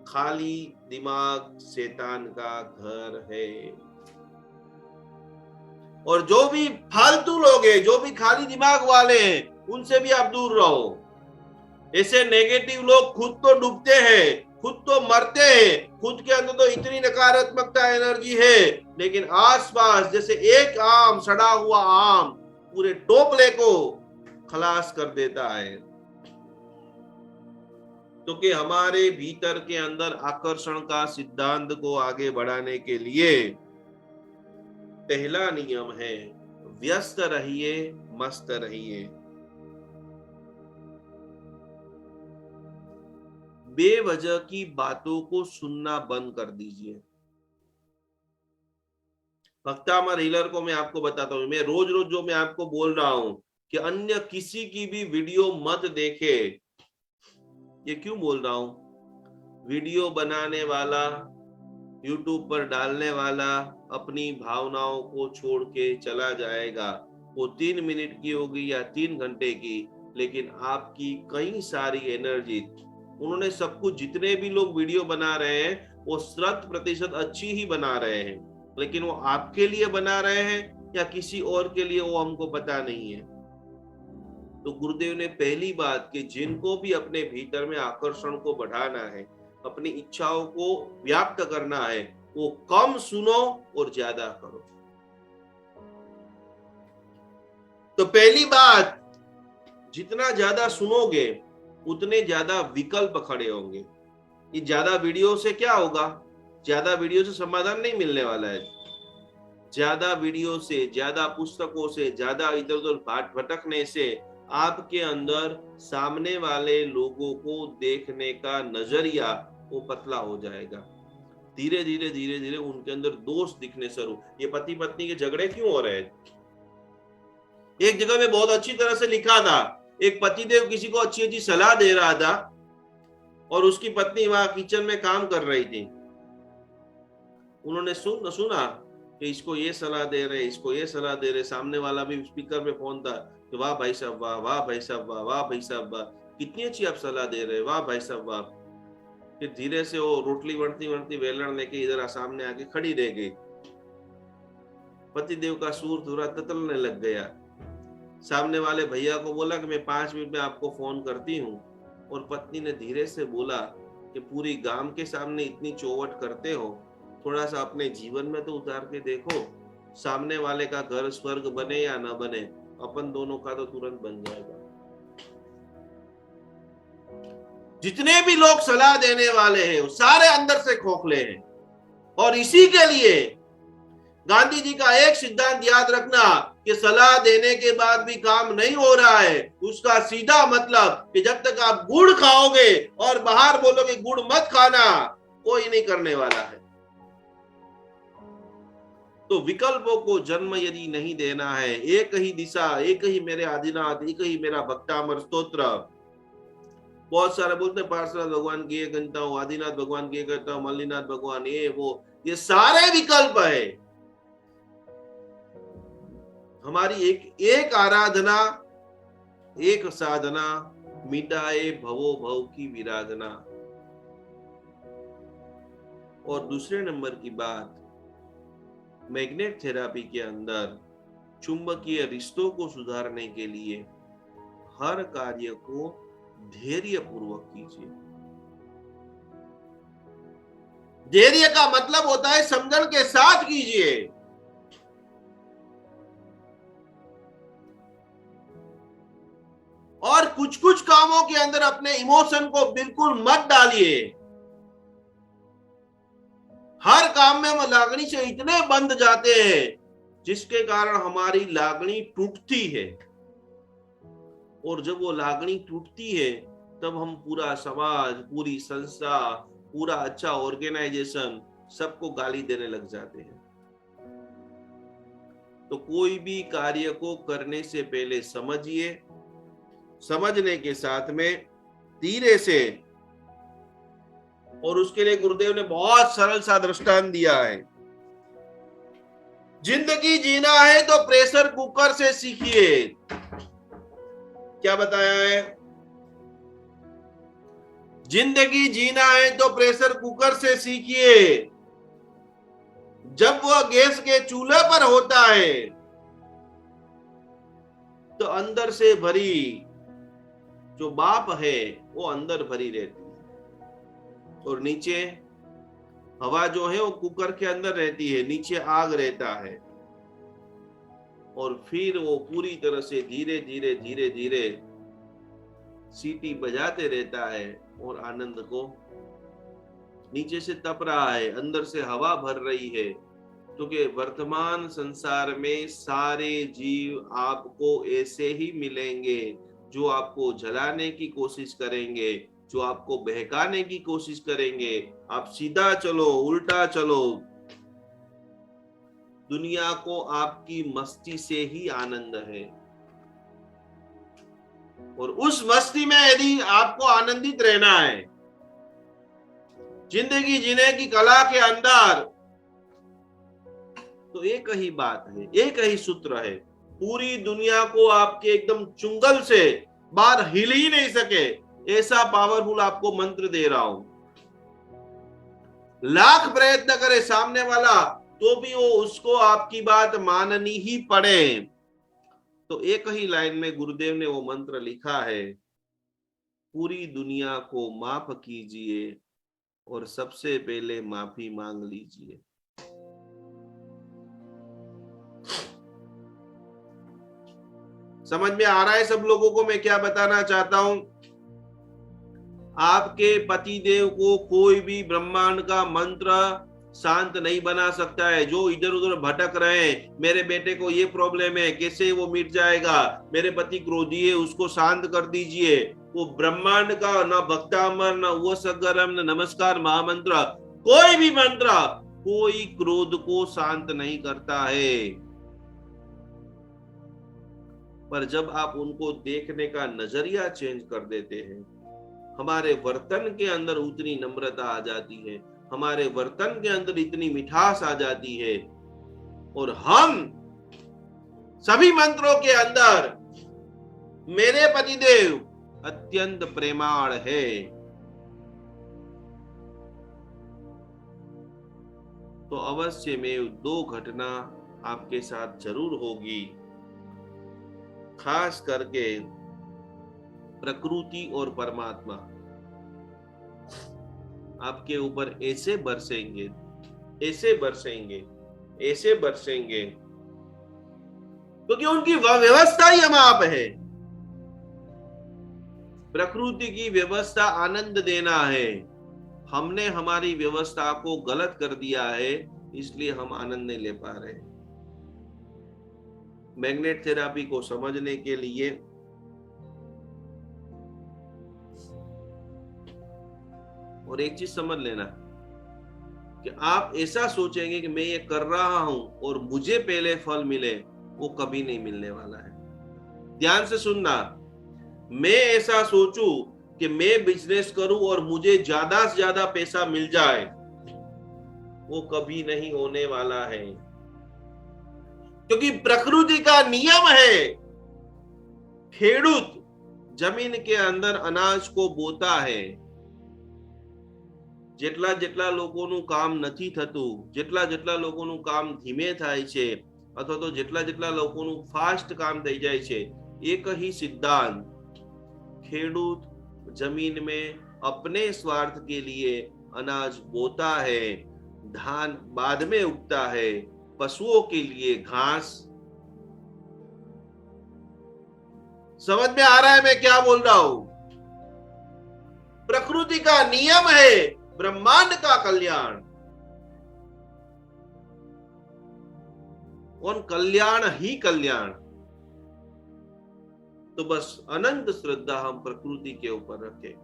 खाली दिमाग शैतान का घर है, और जो भी फालतू लोग हैं, जो भी खाली दिमाग वाले हैं, उनसे भी आप दूर रहो। ऐसे नेगेटिव लोग खुद तो डूबते हैं, खुद तो मरते हैं, खुद के अंदर तो इतनी नकारात्मकता एनर्जी है, लेकिन आसपास जैसे एक आम, सड़ा हुआ आम पूरे टोपले को खलास कर देता है। तो कि हमारे भीतर के अंदर आकर्षण का सिद्धांत को आगे बढ़ाने के लिए पहला नियम है, व्यस्त रहिए, मस्त रहिए। बेवजह की बातों को सुनना बंद कर दीजिए। भक्तामर हीलर को मैं आपको बताता हूं, मैं रोज रोज जो मैं आपको बोल रहा हूं कि अन्य किसी की भी वीडियो मत देखे। ये क्यों बोल रहा हूं? वीडियो बनाने वाला, YouTube पर डालने वाला अपनी भावनाओं को छोड़ के चला जाएगा। वो 3 मिनट की होगी या 3 घंटे की, लेकिन आपकी कई सारी एनर्जी, उन्होंने सब कुछ, जितने भी लोग वीडियो बना रहे हैं वो 100% अच्छी ही बना रहे हैं, लेकिन वो आपके लिए बना रहे हैं या किसी और के लिए, वो हमको पता नहीं है। तो गुरुदेव ने पहली बात कि जिनको भी अपने भीतर में आकर्षण को बढ़ाना है, अपनी इच्छाओं को व्याप्त करना है, वो कम सुनो और ज्यादा करो। तो पहली बात, जितना ज्यादा सुनोगे उतने ज्यादा विकल्प खड़े होंगे। ये ज्यादा वीडियो से क्या होगा? ज्यादा वीडियो से समाधान नहीं मिलने वाला है। ज्यादा वीडियो से, ज्यादा पुस्तकों से, ज्यादा इधर उधर भटकने से आपके अंदर सामने वाले लोगों को देखने का नजरिया वो पतला हो जाएगा। धीरे धीरे धीरे धीरे उनके अंदर दोष दिखने शुरू। ये पति पत्नी के झगड़े क्यों हो रहे हैं? एक जगह में बहुत अच्छी तरह से लिखा था, एक पतिदेव किसी को अच्छी अच्छी सलाह दे रहा था और उसकी पत्नी वहां किचन में काम कर रही थी। उन्होंने सुना कि इसको ये सलाह दे रहे, इसको ये सलाह दे रहे। सामने वाला भी स्पीकर पे फोन था कि वाह भाई साहब वाह, वाह भाई साहब वाह, वाह भाई साहब वाह, कितनी अच्छी आप सलाह दे रहे, वाह भाई साहब वाह। फिर धीरे से वो रोटली बनती बनती वेलण लेके इधर सामने आके खड़ी रह गई। पतिदेव का सूर थोड़ा ततलने लग गया। सामने वाले भैया को बोला कि मैं 5 मिनट में आपको फोन करती हूँ, और पत्नी ने धीरे से बोला कि पूरी गांव के सामने इतनी चौवट करते हो, थोड़ा सा अपने जीवन में तो उतार के देखो। सामने वाले का घर स्वर्ग बने या ना बने, अपन दोनों का तो तुरंत बन जाएगा। जितने भी लोग सलाह देने वाले हैं वो सारे अंदर से खोखले हैं, और इसी के लिए गांधी जी का एक सिद्धांत याद रखना कि सलाह देने के बाद भी काम नहीं हो रहा है, उसका सीधा मतलब कि जब तक आप गुड़ खाओगे और बाहर बोलोगे गुड़ मत खाना, कोई नहीं करने वाला है। तो विकल्पों को जन्म यदि नहीं देना है, एक ही दिशा, एक ही मेरे आदिनाथ, एक ही मेरा भक्तामर स्तोत्र। बहुत सारे बोलते हैं पार्श्वनाथ भगवान की ये गणता हूं, आदिनाथ भगवान की ये करता हूं, मल्लीनाथ भगवान ये वो, ये सारे विकल्प है। हमारी एक आराधना, एक साधना, मिटाए भवो भव की विराधना। और दूसरे नंबर की बात, मैग्नेट थेरापी के अंदर चुंबकीय रिश्तों को सुधारने के लिए हर कार्य को धैर्य पूर्वक कीजिए। धैर्य का मतलब होता है समझन के साथ कीजिए। और कुछ कुछ कामों के अंदर अपने इमोशन को बिल्कुल मत डालिए। हर काम में हम लागनी से इतने बंध जाते हैं जिसके कारण हमारी लागनी टूटती है। और जब वो लागनी टूटती है तब हम पूरा समाज, पूरी संस्था, पूरा अच्छा ऑर्गेनाइजेशन सबको गाली देने लग जाते हैं। तो कोई भी कार्य को करने से पहले समझिए, समझने के साथ में धीरे से, और उसके लिए गुरुदेव ने बहुत सरल सा दृष्टांत दिया है। जिंदगी जीना है तो प्रेशर कुकर से सीखिए। क्या बताया है? जिंदगी जीना है तो प्रेशर कुकर से सीखिए। जब वह गैस के चूल्हे पर होता है तो अंदर से भरी जो बाप है वो अंदर भरी रहती है, और नीचे हवा जो है वो कुकर के अंदर रहती है, नीचे आग रहता है। और फिर वो पूरी तरह से धीरे धीरे धीरे धीरे सीटी बजाते रहता है और आनंद को, नीचे से तप रहा है, अंदर से हवा भर रही है। क्योंकि वर्तमान संसार में सारे जीव आपको ऐसे ही मिलेंगे जो आपको जलाने की कोशिश करेंगे, जो आपको बहकाने की कोशिश करेंगे। आप सीधा चलो, उल्टा चलो, दुनिया को आपकी मस्ती से ही आनंद है। और उस मस्ती में यदि आपको आनंदित रहना है, जिंदगी जीने की कला के अंदर, तो एक ही बात है, एक ही सूत्र है। पूरी दुनिया को आपके एकदम चुंगल से बाहर हिल ही नहीं सके ऐसा पावरफुल आपको मंत्र दे रहा हूं। लाख प्रयत्न करे सामने वाला तो भी वो उसको आपकी बात माननी ही पड़े। तो एक ही लाइन में गुरुदेव ने वो मंत्र लिखा है, पूरी दुनिया को माफ कीजिए और सबसे पहले माफी मांग लीजिए। समझ में आ रहा है सब लोगों को मैं क्या बताना चाहता हूं? आपके पतिदेव को कोई भी ब्रह्मांड का मंत्र शांत नहीं बना सकता है। जो इधर उधर भटक रहे हैं, मेरे बेटे को ये प्रॉब्लम है, कैसे वो मिट जाएगा, मेरे पति क्रोधी है, उसको शांत कर दीजिए, वो ब्रह्मांड का न भक्तामर, न वो सगरम, न नमस्कार महामंत्र, कोई भी मंत्र कोई क्रोध को शांत नहीं करता है। पर जब आप उनको देखने का नजरिया चेंज कर देते हैं, हमारे वर्तन के अंदर उतनी नम्रता आ जाती है, हमारे वर्तन के अंदर इतनी मिठास आ जाती है, और हम सभी मंत्रों के अंदर मेरे पतिदेव अत्यंत प्रेमाळ है। तो अवश्य में दो घटना आपके साथ जरूर होगी, खास करके प्रकृति और परमात्मा आपके ऊपर ऐसे बरसेंगे, ऐसे बरसेंगे, ऐसे बरसेंगे, क्योंकि उनकी व्यवस्था ही हम आप है। प्रकृति की व्यवस्था आनंद देना है, हमने हमारी व्यवस्था को गलत कर दिया है, इसलिए हम आनंद नहीं ले पा रहे। मैग्नेट थेरापी को समझने के लिए और एक चीज समझ लेना कि आप ऐसा सोचेंगे कि मैं ये कर रहा हूं और मुझे पहले फल मिले, वो कभी नहीं मिलने वाला है। ध्यान से सुनना, मैं ऐसा सोचूं कि मैं बिजनेस करूं और मुझे ज्यादा से ज्यादा पैसा मिल जाए, वो कभी नहीं होने वाला है। क्योंकि प्रकृति का नियम है, खेडूत जमीन के अंदर अनाज को बोता है। જેટલા જેટલા લોકોનું કામ નથી થતું, જેટલા જેટલા લોકોનું કામ ધીમે થાય છે, અથવા તો જેટલા જેટલા લોકોનું ફાસ્ટ કામ થઈ જાય છે, એક ही सिद्धांत, खेडूत जमीन में अपने स्वार्थ के लिए अनाज बोता है, धान बाद में उगता है, पशुओं के लिए घास। समझ में आ रहा है मैं क्या बोल रहा हूं? प्रकृति का नियम है ब्रह्मांड का कल्याण, और कल्याण ही कल्याण। तो बस अनंत श्रद्धा हम प्रकृति के ऊपर रखें,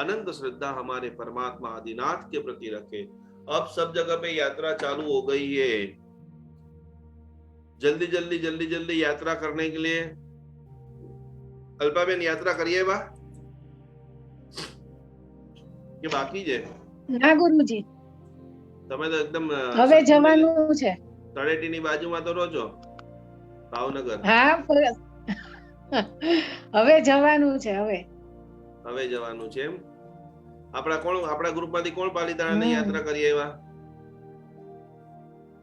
अनंत श्रद्धा हमारे परमात्मा आदिनाथ के प्रति रखें। अब सब जगह पे यात्रा चालू हो गई है, जल्दी जल्दी जल्दी जल्दी यात्रा करने के लिए। अल्पाबेन यात्रा करिए बा કે બાકી છે? ના ગુરુજી, તમે તો એકદમ હવે જવાનું છે. તળેટીની બાજુમાં તો રહો છો, ભાવનગર? હા, હવે જવાનું છે. હવે જવાનું છે એમ? આપણા ગ્રુપમાંથી કોણ પાલીતાણાની યાત્રા કરી આવ્યા?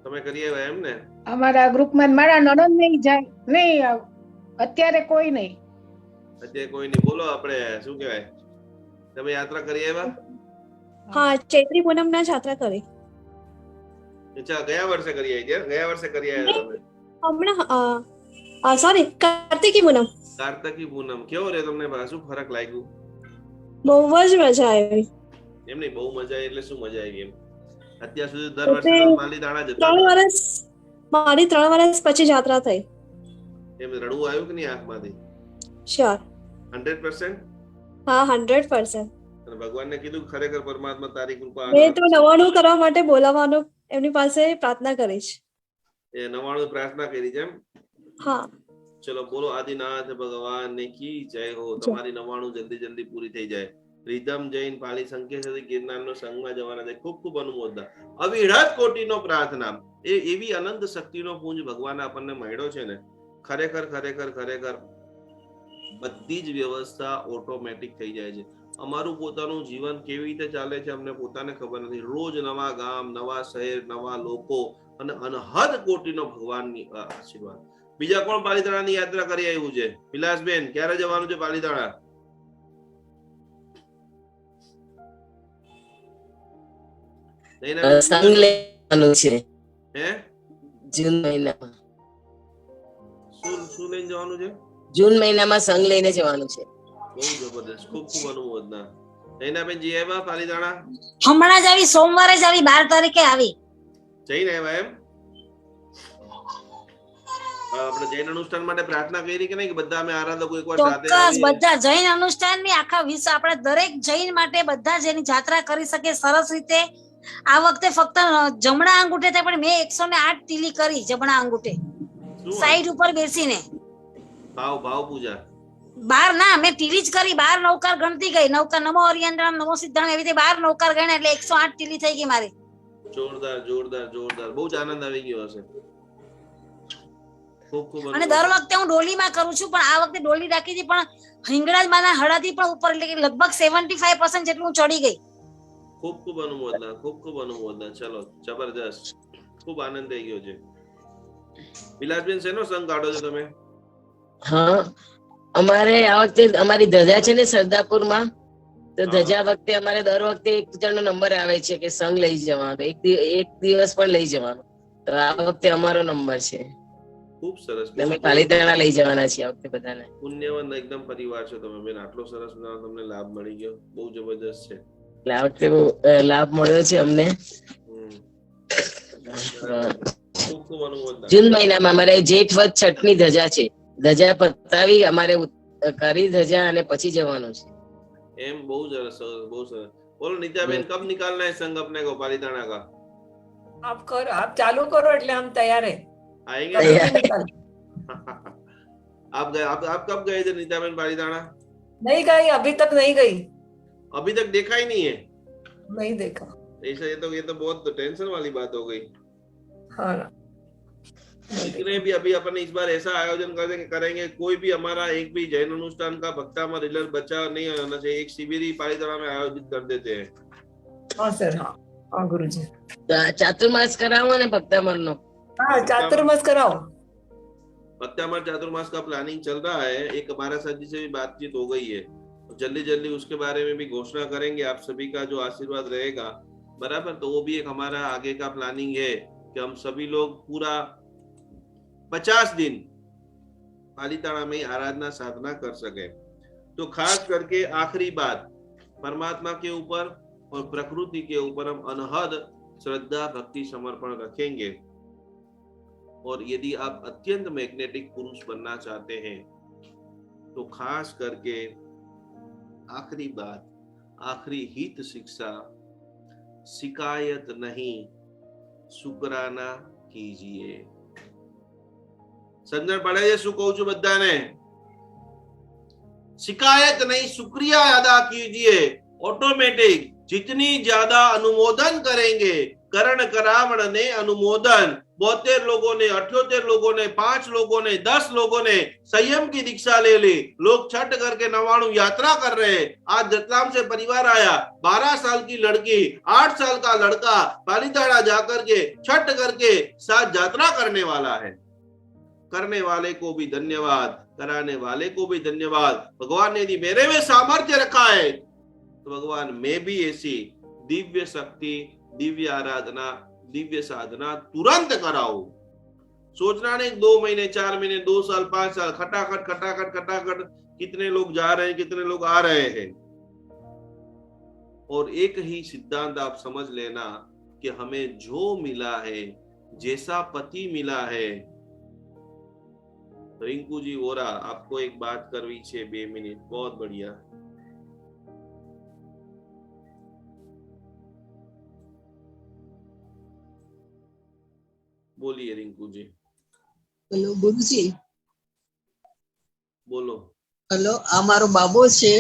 તમે કરી આવ્યા એમ ને? અમારા ગ્રુપમાં મારા નણંદ નહીં જાય. નહીં, અત્યારે કોઈ નહીં. અત્યારે કોઈ નહીં. બોલો, આપણે શું કહેવાય, તમે યાત્રા કરી આવ્યા? હા, ચૈત્રી પૂનમના જ યાત્રા કરી. અચ્છા, ગયા વર્ષે કરી આવી? ગયા વર્ષે કરી આવ્યા તમે? હમણાં સોરી, કાર્તિકી પૂનમ. કાર્તિકી પૂનમ કેવો રે તમને? શું ફરક લાગ્યું? બહુ જ મજા આવી. એમ નહીં, બહુ મજા આવી એટલે શું મજા આવી એમ? અત્યાર સુધી દર વર્ષે પાલીતાણા જતા? 3 વર્ષ, મારી 3 વર્ષ પછી યાત્રા થઈ. એમ રડવું આવ્યું કે નહીં આંખમાંથી? શ્યોર, 100%. હા, 100%. અને ભગવાનને કીધું ખરેખર પરમાત્મા તારી કૃપા. મેં તો 99 કરવા માટે બોલાવવાનો એમની પાસે પ્રાર્થના કરીશ. એ 99 પ્રાર્થના કરી છે એમ? હા. ચલો બોલો, આદિનાથ ભગવાન ને કી જય હો. તમારી 99 જલ્દી જલ્દી પૂરી થઈ જાય. રીધમ જૈન પાલી સંકેત ગિરનારનો સંગમાં જવાના છે. ખૂબ ખૂબ અનુમોદના. અવિરત કોટીનો પ્રાર્થના. એ એવી અનંત શક્તિનો પુંજ ભગવાન આપણને મળ્યો છે ને, ખરેખર ખરેખર ખરેખર બધી જ વ્યવસ્થા ઓટોમેટિક થઈ જાય છે. અમારું પોતાનું જીવન કેવી રીતે ચાલે છે અમને પોતાને ખબર નથી. રોજ નવા ગામ, નવા શહેર, નવા લોકો અને અનહદ કોટીનો ભગવાનની આશીર્વાદ. બીજા કોણ પાલીતાણાની યાત્રા કરી આવ્યું છે? વિલાસબેન, ક્યારે જવાનું છે પાલીતાણા? સંગ લેવાનું છે. હે? જૂન મહિનામાં. શું લઈને જવાનું છે? જૂન મહિનામાં સંગ લઈને જવાનું છે. બહુ જબરદસ્ત. ખૂબ ખૂબ અનુમોદના. નૈનાબેન જી આવ્યા પાલીતાણા? હમણાં જ આવી, સોમવારે જ આવી, 12 તારીખે આવી. જઈને આવ્યા એમ? આપણે જૈન અનુષ્ઠાન માટે પ્રાર્થના કરી કે નહીં કે બધા અમે આરાધકો એકવાર સાથે ચોક્કસ, બધા જૈન અનુષ્ઠાનની આખા વિશ્વ, આપણે દરેક જૈન માટે બધા જેની યાત્રા કરી શકે સરસ રીતે. આ વખતે ફક્ત જમણા અંગૂઠે થાય, પણ મેં 108 ટીલી કરી જમણા અંગૂઠે, સાઈડ ઉપર બેસીને. ભાવ પૂજા બાર ના, મેં ટીલી જ કરી. 12 નૌકાર ગણતી ગઈ. નૌકાર નમો હરિયન્દ્રામ, નમો સિદ્ધામ, એવી રીતે 12 નૌકાર ગણ્યા એટલે 108 ટીલી થઈ ગઈ મારી. જોરદાર જોરદાર જોરદાર. બહુ જ આનંદ આવી ગયો હશે. અને દર વખતે હું ડોલીમાં કરું છું, પણ આ વખતે ડોલી રાખી હતી, પણ હિંગળાજમાના હળાથી પણ ઉપર, એટલે કે લગભગ 75% જેટલું હું ચડી ગઈ. ખૂબ ખૂબ અનુમોદના, ખૂબ ખૂબ અનુમોદના. ચલો, જબરદસ્ત. ખૂબ આનંદ થઈ ગયો છે. વિલાસબેન, શેનો સંગ કાઢો છો તમે? હા, અમારે આ વખતે અમારી ધજા છે ને સરદારપુરમાં, તો ધજા વખતે અમારે દર વખતે એક જણનો નંબર આવે છે કે સંગ લઈ જવાનો, એક દિવસ પણ લઈ જવાનો. તો આ વખતે અમારો નંબર છે. ખૂબ સરસ. અમે પાલીતાણા લઈ જવાના છીએ આ વખતે બધાને. પુણ્યવાન એકદમ પરિવાર છો તમે બેન. આટલો સરસ તમને લાભ મળી ગયો, બહુ જબરદસ્ત છે. એટલે આ વખતે લાભ મળ્યો છે અમને. ખૂબ ખૂબ અનુમોદના. જૂન મહિનામાં અમારે જેઠ વદ છઠની ધજા છે. ધજા પતાવી અમારે કરી ધજા અને પછી જવાનું છે. એમ બહુ સરસ બહુ સરસ. બોલો नित्याबेन, कब निकालना है संघ अपने को पालीताना का? आप चालू करो એટલે हम तैयार है. आएंगे तैयार। ना? निकाल आप कब गए थे नित्याबेन पालीताना? नहीं गई, अभी तक नहीं गई, अभी तक देखा ही नहीं है? नहीं देखा. ऐसा ये तो बहुत टेंशन वाली बात हो गई. हाँ इसलिए भी अभी अपन इस बार ऐसा आयोजन करेंगे, कोई भी हमारा एक भी जैन अनुष्ठान का भक्तामर रिजल्ट बचा नहीं होना चाहिए, एक शिविर ही पालीताना में आयोजित कर देते हैं. हाँ सर, हाँ गुरुजी. ચાતુર્માસ કરાવો ને ભક્તામરનો. हाँ चातुर्मास कराओ. भक्तामर चातुर्मास का प्लानिंग चल रहा है. एक हमारा सर जी से भी बातचीत हो गई है, जल्दी जल्दी उसके बारे में भी घोषणा करेंगे. आप सभी का जो आशीर्वाद रहेगा बराबर, तो वो भी एक हमारा आगे का प्लानिंग है कि हम सभी लोग पूरा 50 दिन पालीताना में आराधना साधना कर सके. तो खास करके आखिरी बात, परमात्मा के ऊपर और प्रकृति के ऊपर हम अनहद श्रद्धा भक्ति समर्पण रखेंगे. और यदि आप अत्यंत मैग्नेटिक पुरुष बनना चाहते हैं तो खास करके आखिरी बात, आखिरी हित शिक्षा, शिकायत नहीं शुक्राना कीजिए. समझण पड़े છે શું કહું છું બધાને? शिकायत नहीं शुक्रिया अदा कीजिए. ऑटोमेटिक जितनी ज्यादा अनुमोदन करेंगे, करण करावण ने अनुमोदन, 72 लोगों ने, 78 लोगों ने, 5 लोगों ने, 10 लोगों ने संयम की दीक्षा ले ली. लोग छठ करके 99 यात्रा कर रहे हैं. आज रतलाम से परिवार आया, 12 साल की लड़की, 8 साल का लड़का पालीताना जाकर के छठ करके साथ यात्रा करने वाला है. करने वाले को भी धन्यवाद, कराने वाले को भी धन्यवाद. भगवान ने यदि मेरे में सामर्थ्य रखा है तो भगवान में भी ऐसी दिव्य शक्ति, दिव्य आराधना, दिव्य साधना तुरंत कराओ. सोचना नहीं 2 महीने, 4 महीने, 2 साल, 5 साल, खटाखट खटाखट खटाखट कितने लोग जा रहे हैं, कितने लोग आ रहे हैं. और एक ही सिद्धांत आप समझ लेना कि हमें जो मिला है, जैसा पति मिला है. रिंकू जी वोरा, आपको एक बात करवी छे 2 मिनिट. बहुत बढ़िया. बोलिए रिंकू जी. હેલો ગુરુજી. બોલો. હેલો, આ મારો બાબો છે,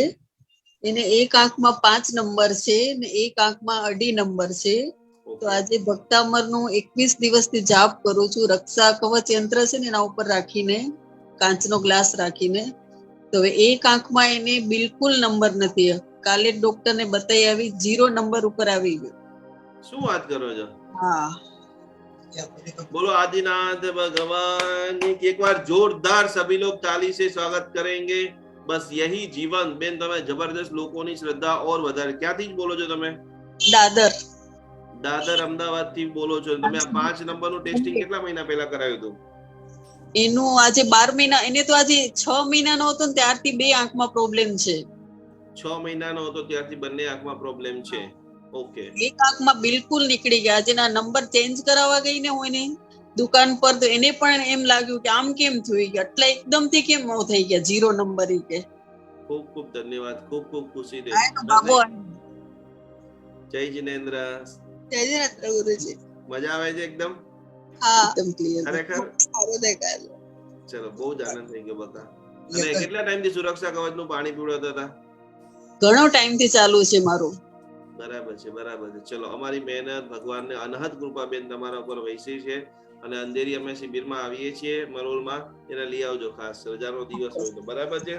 એને એક આંખમાં 5 નંબર છે ને એક આંખમાં 2.5 નંબર છે. તો આજે ભક્તામરનું 21 દિવસથી જાપ કરું છું. રક્ષા કવચ યંત્ર છે ને એના ઉપર રાખીને, કાચનો ગ્લાસ રાખીને. તો હવે એક આંખમાં એને બિલકુલ નંબર નથી. કાલે ડોક્ટરને બતાવી આવી, 0 નંબર ઉપર આવી ગયો. શું વાત કરો છો? હા. बोलो आदिनाथ भगवान की एक बार जोरदार सभी लोग ताली से स्वागत करेंगे. बस यही जीवन. बेन તમે જબરદસ્ત લોકોની શ્રદ્ધા ઓર વધારે. ક્યાંથી બોલો છો તમે? દાદર. દાદર અમદાવાદ થી બોલો છો. તમે આ 5 નંબરનું ટેસ્ટિંગ કેટલા મહિના પહેલા કરાવ્યું હતું? એનું આજે 12 મહિના, એને તો આજે 6 મહિનાનો હતો ને ત્યારથી 2 આંખમાં પ્રોબ્લેમ છે. 6 મહિનાનો હતો ત્યારથી બંને આંખમાં પ્રોબ્લેમ છે. ઓકે. એક આંખમાં બિલકુલ નીકળી ગયા. આજે ના નંબર ચેન્જ કરાવવા ગઈ ને હું એની દુકાન પર, તો એને પણ એમ લાગ્યું કે આમ કેમ થઈ ગયા, એટલે એકદમથી કેમ થઈ ગયા 0 નંબર. ઈ કે ખૂબ ખૂબ ધન્યવાદ. ખૂબ ખૂબ ખુશી દે. બાબો. જય જિનેન્દ્ર. જય જિનેન્દ્ર ગુરુજી. મજા આવે છે એકદમ? હા, એકદમ ક્લિયર. ખરેખર સારું દેખાય. ચલો, બહુ જ આનંદ થઈ ગયો બકા. અને કેટલા ટાઈમથી સુરક્ષા કવચનું પાણી પીવડાવતા હતા? ઘણો ટાઈમથી ચાલુ છે મારું. બરાબર છે, બરાબર છે. ચલો, અમારી મહેનત ભગવાનને અનહદ કૃપા બેન તમારા ઉપર વૈસી છે. અને અંધેરી અમે શિબિરમાં આવીએ છીએ મરોલમાં, એને લઈ આવજો ખાસ. રજાનો દિવસ હોય તો. બરાબર છે.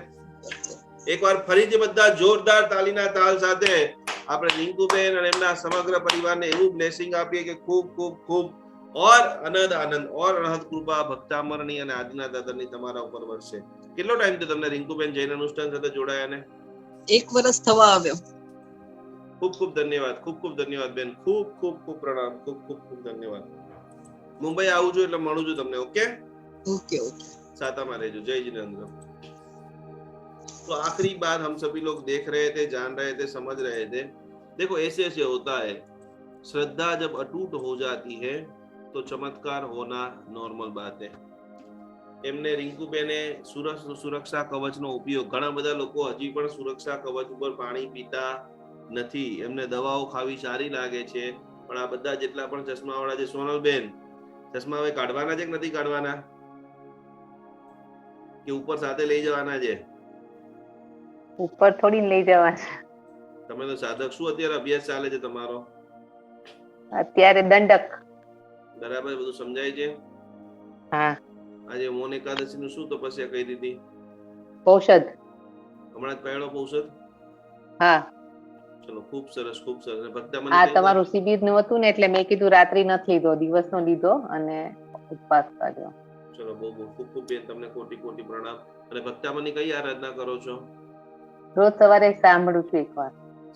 એકવાર ફરીથી બધા જોરદાર તાલીના તાલ સાથે આપણે રિંકુબેન અને એમના સમગ્ર પરિવારને એવું બ્લેસિંગ આપીએ કે ખૂબ ખૂબ ખૂબ ઓર આનંદ આનંદ ઓર અનહદ કૃપા ભક્તામરની અને આદિના દાદરની તમારા ઉપર વરસે. કેટલો ટાઈમ થયો તમને રિંકુબેન જૈન અનુષ્ઠાન સાથે જોડાયા ને? 1 વર્ષ થવા આવ્યો. खूब खूब धन्यवाद. खूब खूब धन्यवाद बेन. खूब खूब खूब प्रणाम. खूब खूब खूब धन्यवाद. मुंबई आવું છું એટલે મળું છું તમને. Okay okay okay. साताમાં રહેજો. जय जिनेंद्र. तो आखिरी बात हम सभी लोग देख रहे थे, जान रहे थे, समझ रहे थे. देखो ऐसे ऐसे होता है. श्रद्धा जब अटूट हो जाती है तो चमत्कार होना नॉर्मल बात है। એમને રિંકુબેને સુરક્ષા કવચનો ઉપયોગ, ઘણા બધા લોકો હજી પણ સુરક્ષા કવચ ઉપર પાણી પીતા નથી, એમને દવાઓ ખાવી સારી લાગે છે, પણ આ બધા જેટલા પણ ચશ્માવાળા છે, સોનલબેન ચશ્મા હવે કાઢવાના છે કે નથી કાઢવાના, કે ઉપર સાથે લઈ જવાના છે? ઉપર થોડી લઈ જવા છે, તમે તો સાધક, શું અત્યારે અભ્યાસ ચાલે છે તમારો? અત્યારે દંડક. બરાબર, બધું સમજાય છે? હા. આજે મૌન એકાદશી નું શું તપસ્યા કરી દીધી? ઔષધ. હમણાં જ પહેલો ઔષધ? હા. ચલો, ખૂબ સરસ, ખૂબ સરસ. ભક્તામણી આ તમારું શિબિર નું હતું ને એટલે મેં કીધું રાત્રિ નથી લીધો, દિવસનો લીધો અને ઉપવાસ કર્યો. ચલો, બહુ બહુ ખૂબ ખૂબ બેન, તમને કોટી કોટી પ્રણામ. અને ભક્તામણી કઈ આરાધના કરો છો? રોજ સવારે સાંભળું છું એકવાર.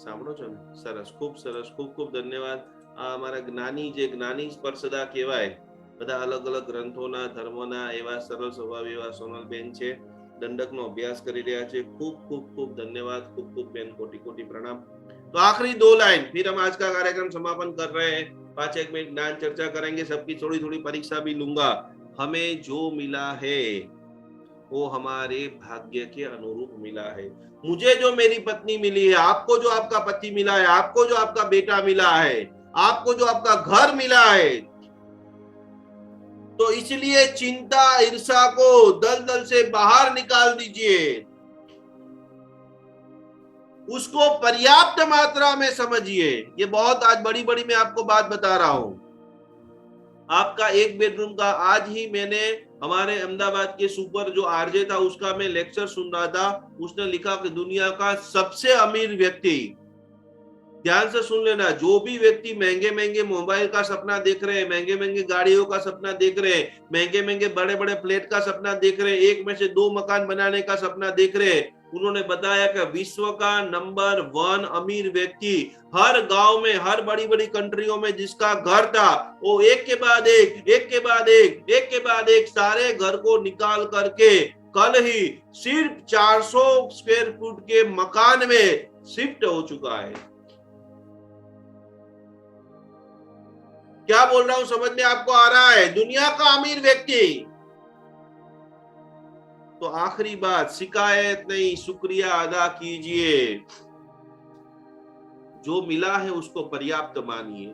સાંભળો છો ને? સરસ, ખૂબ સરસ, ખૂબ ખૂબ ધન્યવાદ. આ અમારા જ્ઞાની, જે જ્ઞાની સ્પર્શદા કહેવાય, બધા અલગ અલગ ગ્રંથોના, ધર્મના એવા સરળ સ્વભાવ એવા સોનલબેન છે, દંડકનો અભ્યાસ કરી રહ્યા છે. खूब खूब खूब धन्यवाद, खूब खूब बेन, कोटि कोटि प्रणाम। तो आखिरी 2 लाइन, फिर हम आज का कार्यक्रम समापन कर रहे हैं। 5-1 मिनट ज्ञान चर्चा करेंगे, सबकी थोड़ी थोड़ी परीक्षा भी लूंगा। हमें जो मिला है वो हमारे भाग्य के अनुरूप मिला है। मुझे जो मेरी पत्नी मिली है, आपको जो आपका पति मिला है, आपको जो आपका बेटा मिला है, आपको जो आपका घर मिला है, तो इसलिए चिंता ईर्ष्या को दलदल से बाहर निकाल दीजिए, उसको पर्याप्त मात्रा में समझिए। ये बहुत आज बड़ी बड़ी मैं आपको बात बता रहा हूं। आपका 1 बेडरूम का, आज ही मैंने हमारे अहमदाबाद के सुपर जो आरजे था उसका मैं लेक्चर सुन रहा था, उसने लिखा कि दुनिया का सबसे अमीर व्यक्ति, ध्यान से सुन लेना, जो भी व्यक्ति महंगे महंगे मोबाइल का सपना देख रहे हैं, महंगे महंगे गाड़ियों का सपना देख रहे हैं, महंगे महंगे बड़े बड़े फ्लैट का सपना देख रहे हैं, एक में से 2 मकान बनाने का सपना देख रहे हैं, उन्होंने बताया कि विश्व का नंबर 1 अमीर व्यक्ति, हर गांव में, हर बड़ी बड़ी कंट्रियों में जिसका घर था, वो एक के बाद एक, एक के बाद एक, एक के बाद एक सारे घर को निकाल करके कल ही सिर्फ 400 स्क्वायर फुट के मकान में शिफ्ट हो चुका है। क्या बोल रहा हूं, समझ में आपको आ रहा है? दुनिया का अमीर व्यक्ति। तो आखिरी बात, शिकायत नहीं, शुक्रिया अदा कीजिए। जो मिला है उसको पर्याप्त मानिए।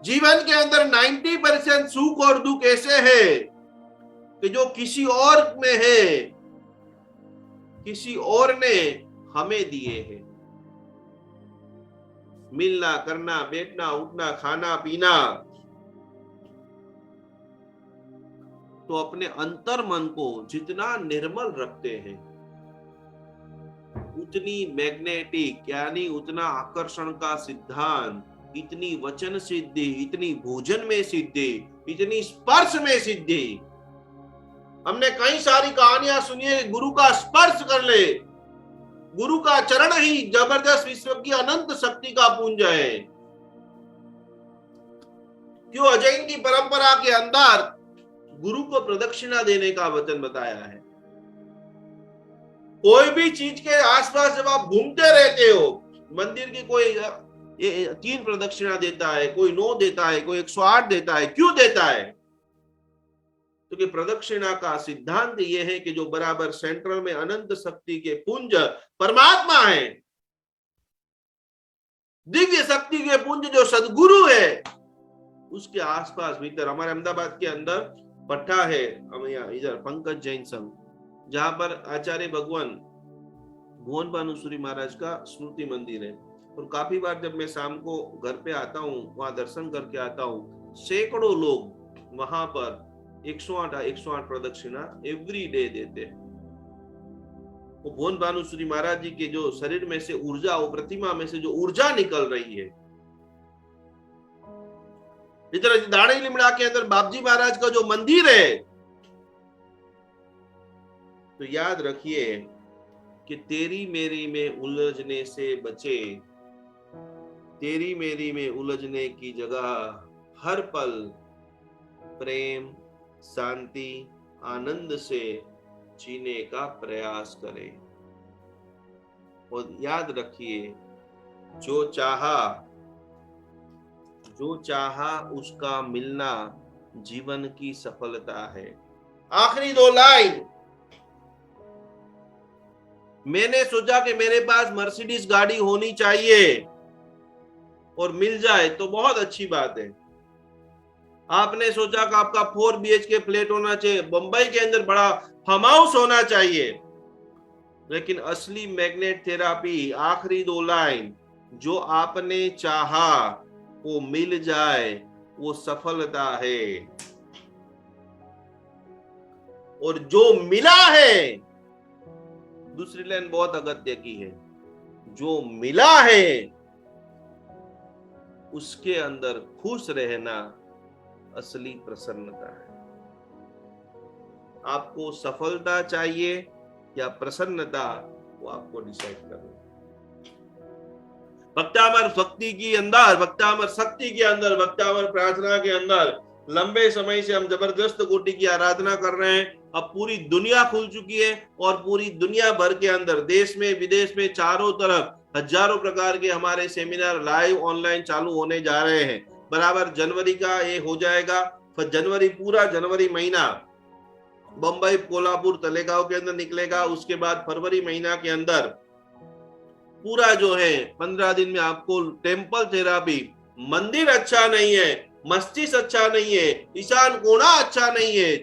जीवन के अंदर 90% सुख और दुख ऐसे है कि जो किसी और में है, किसी और ने हमें दिए हैं। मिलना, करना, बैठना, उठना, खाना, पीना, तो अपने अंतर मन को जितना निर्मल रखते हैं, उतनी मैग्नेटिक यानी उतना आकर्षण का सिद्धांत, इतनी वचन सिद्धि, इतनी भोजन में सिद्धि, इतनी स्पर्श में सिद्धि। हमने कई सारी कहानियां सुनी है, गुरु का स्पर्श कर ले, गुरु का चरण ही जबरदस्त विश्व की अनंत शक्ति का पुंज है। क्यों अजैन की परंपरा के अंदर गुरु को प्रदक्षिणा देने का वचन बताया है। कोई भी चीज के आसपास जब आप घूमते रहते हो, मंदिर की कोई 3 प्रदक्षिणा देता है, कोई 9 देता है, कोई 108 देता है, क्यों देता है? तो कि प्रदक्षिणा का सिद्धांत यह है कि जो बराबर सेंट्रल में अनंत शक्ति के पुंज परमात्मा है, दिव्य शक्ति के पुंज जो सदगुरु है, उसके आसपास भीतर हमारे अहमदाबाद के अंदर पट्टा है, हम यहाँ इधर पंकज जैन संघ, जहां पर आचार्य भगवान भुवन भानुसूरी महाराज का स्मृति मंदिर है। और काफी बार जब मैं शाम को घर पे आता हूँ, वहां दर्शन करके आता हूँ, सैकड़ों लोग वहां पर 108 प्रदक्षिणा एवरी डे देते हैं। वो भुवन भानुसूरी महाराज जी के जो शरीर में से ऊर्जा, वो प्रतिमा में से जो ऊर्जा निकल रही है, इधर दाढ़ी लिमड़ा के अंदर बाबजी महाराज का जो मंदिर है, तो याद रखिए कि तेरी मेरी में उलझने से बचे, तेरी मेरी में उलझने की जगह हर पल प्रेम, शांति, आनंद से जीने का प्रयास करें। और याद रखिए, जो चाहा जो चाहा उसका मिलना जीवन की सफलता है। आखिरी 2 लाइन, मैंने सोचा कि मेरे पास मर्सिडीज गाड़ी होनी चाहिए और मिल जाए तो बहुत अच्छी बात है। आपने सोचा कि आपका 4 BHK फ्लैट होना चाहिए, बंबई के अंदर बड़ा फार्म हाउस होना चाहिए, लेकिन असली मैग्नेट थेरापी, आखिरी 2 लाइन, जो आपने चाहा वो मिल जाए वो सफलता है। और जो मिला है, दूसरी लाइन बहुत अगत्य की है, जो मिला है उसके अंदर खुश रहना असली प्रसन्नता है। आपको सफलता चाहिए या प्रसन्नता, वो आपको डिसाइड करना। भक्तामर भक्ति के अंदर, भक्तामर शक्ति के अंदर, भक्तामर प्रार्थना के अंदर लंबे समय से हम जबरदस्त कोटि की आराधना कर रहे हैं। अब पूरी दुनिया खुल चुकी है और पूरी दुनिया भर के अंदर, देश में विदेश में, चारों तरफ हजारों प्रकार के हमारे सेमिनार लाइव ऑनलाइन चालू होने जा रहे हैं। बराबर जनवरी का ये हो जाएगा, फिर जनवरी, पूरा जनवरी महीना बंबई, कोल्हापुर, तलेगांव के अंदर निकलेगा। उसके बाद फरवरी महीना के अंदर पूरा जो है 15 दिन में आपको टेम्पल थेरापी, मंदिर अच्छा नहीं है, मस्जिद अच्छा नहीं है, ईशान कोना अच्छा नहीं है,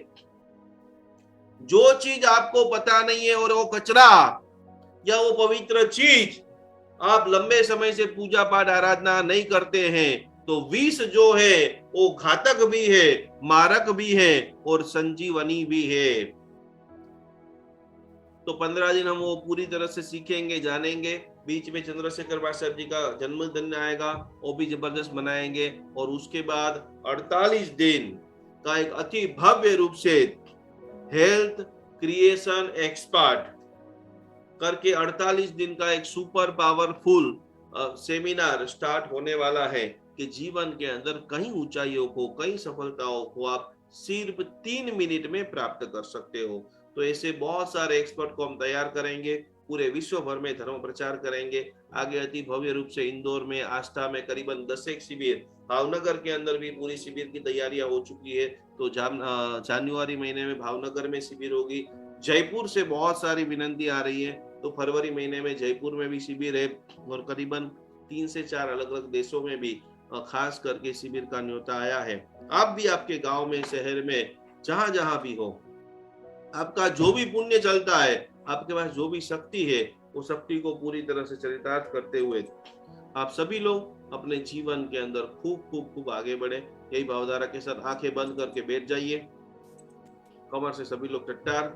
जो चीज आपको पता नहीं है और वो कचरा या वो पवित्र चीज आप लंबे समय से पूजा पाठ आराधना नहीं करते हैं, तो विष जो है वो घातक भी है, मारक भी है और संजीवनी भी है। तो 15 दिन हम वो पूरी तरह से सीखेंगे, जानेंगे। बीच में चंद्रशेखर पाशाह जी का जन्मदिन आएगा, वो भी जबरदस्त मनाएंगे। और उसके बाद 48 दिन का एक अति भव्य रूप से हेल्थ क्रिएशन एक्सपर्ट करके 48 दिन का एक सुपर पावरफुल सेमिनार स्टार्ट होने वाला है कि जीवन के अंदर कई ऊंचाइयों को, कई सफलताओं को आप सिर्फ 3 मिनट में प्राप्त कर सकते हो। तो ऐसे बहुत सारे एक्सपर्ट को हम तैयार करेंगे, पूरे विश्व भर में धर्म प्रचार करेंगे। आगे अति भव्य रूप से इंदौर में, आस्था में करीबन 10 एक शिविर, भावनगर के अंदर भी पूरी शिविर की तैयारियां हो चुकी है। तो जनवरी महीने में भावनगर में शिविर होगी। जयपुर से बहुत सारी विनंती आ रही है, तो फरवरी महीने में जयपुर में भी शिविर है और करीबन 3 से 4 अलग अलग देशों में भी खास करके शिविर का न्योता आया है। आप भी आपके गांव में, शहर में, जहां जहां भी हो, आपका जो भी पुण्य चलता है, आपके पास जो भी शक्ति है, वो शक्ति को पूरी तरह से चरितार्थ करते हुए आप सभी लोग अपने जीवन के अंदर खूब खूब खूब आगे बढ़े। यही भावधारा के साथ आंखें बंद करके बैठ जाइए, कमर से सभी लोग टट्टार।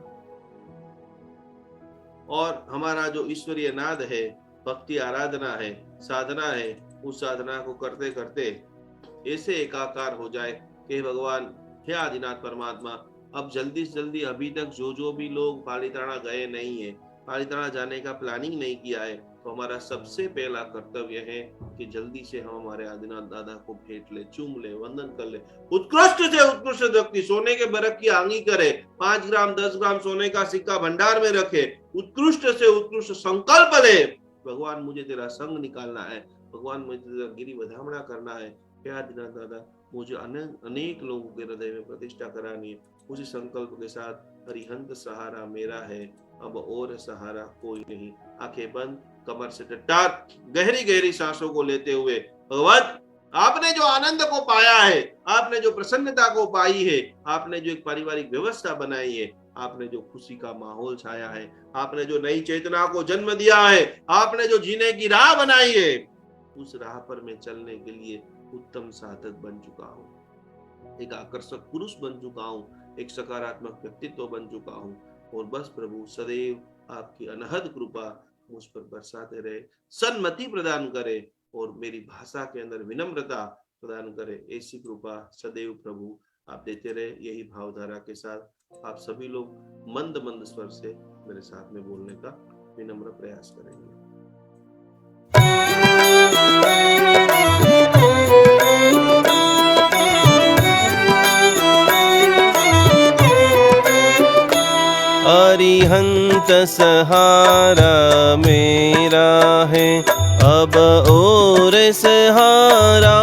और हमारा जो ईश्वरीय नाद है, भक्ति आराधना है, साधना है, उस साधना को करते करते ऐसे एकाकार हो जाए कि भगवान, हे आदिनाथ परमात्मा, अब जल्दी से जल्दी, अभी तक जो भी लोग पालीताना गए नहीं है, पालीताना जाने का प्लानिंग नहीं किया है, तो हमारा सबसे पहला कर्तव्य है कि जल्दी से हम हमारे आदिनाथ दादा को भेंट ले, चूम ले, वंदन कर ले। उत्कृष्ट से उत्कृष्ट व्यक्ति सोने के बरक की आंगी करे, 5 ग्राम 10 ग्राम सोने का सिक्का भंडार में रखे, उत्कृष्ट से उत्कृष्ट संकल्प ले, भगवान मुझे तेरा संग निकालना है, भगवान मुझे तेरा गिरी बधामणा करना है, हे आदिनाथ दादा मुझे अनेक लोगों के हृदय में प्रतिष्ठा करानी है। उसी संकल्प के साथ हरिहंत सहारा मेरा है, अब और सहारा कोई नहीं। आंखें बंद, कमर से टट्टार, गहरी गहरी सांसों को लेते हुए, भगवान आपने जो आनंद को पाया है, आपने जो प्रसन्नता को पाई है, आपने जो एक पारिवारिक व्यवस्था बनाई है, आपने जो खुशी का माहौल छाया है, आपने जो नई चेतना को जन्म दिया है, आपने जो जीने की राह बनाई है, उस राह पर मैं चलने के लिए उत्तम साधक बन चुका हूँ, एक आकर्षक पुरुष बन चुका हूँ, एक सकारात्मक व्यक्तित्व बन चुका हूँ। और बस प्रभु सदैव आपकी अनहद कृपा मुझ पर बरसाते रहे, सन्मति प्रदान करे और मेरी भाषा के अंदर विनम्रता प्रदान करे। ऐसी कृपा सदैव प्रभु आप देते रहे। यही भावधारा के साथ आप सभी लोग मंद मंद स्वर से मेरे साथ में बोलने का विनम्र प्रयास करेंगे। अरिहंत सहारा मेरा है, अब और सहारा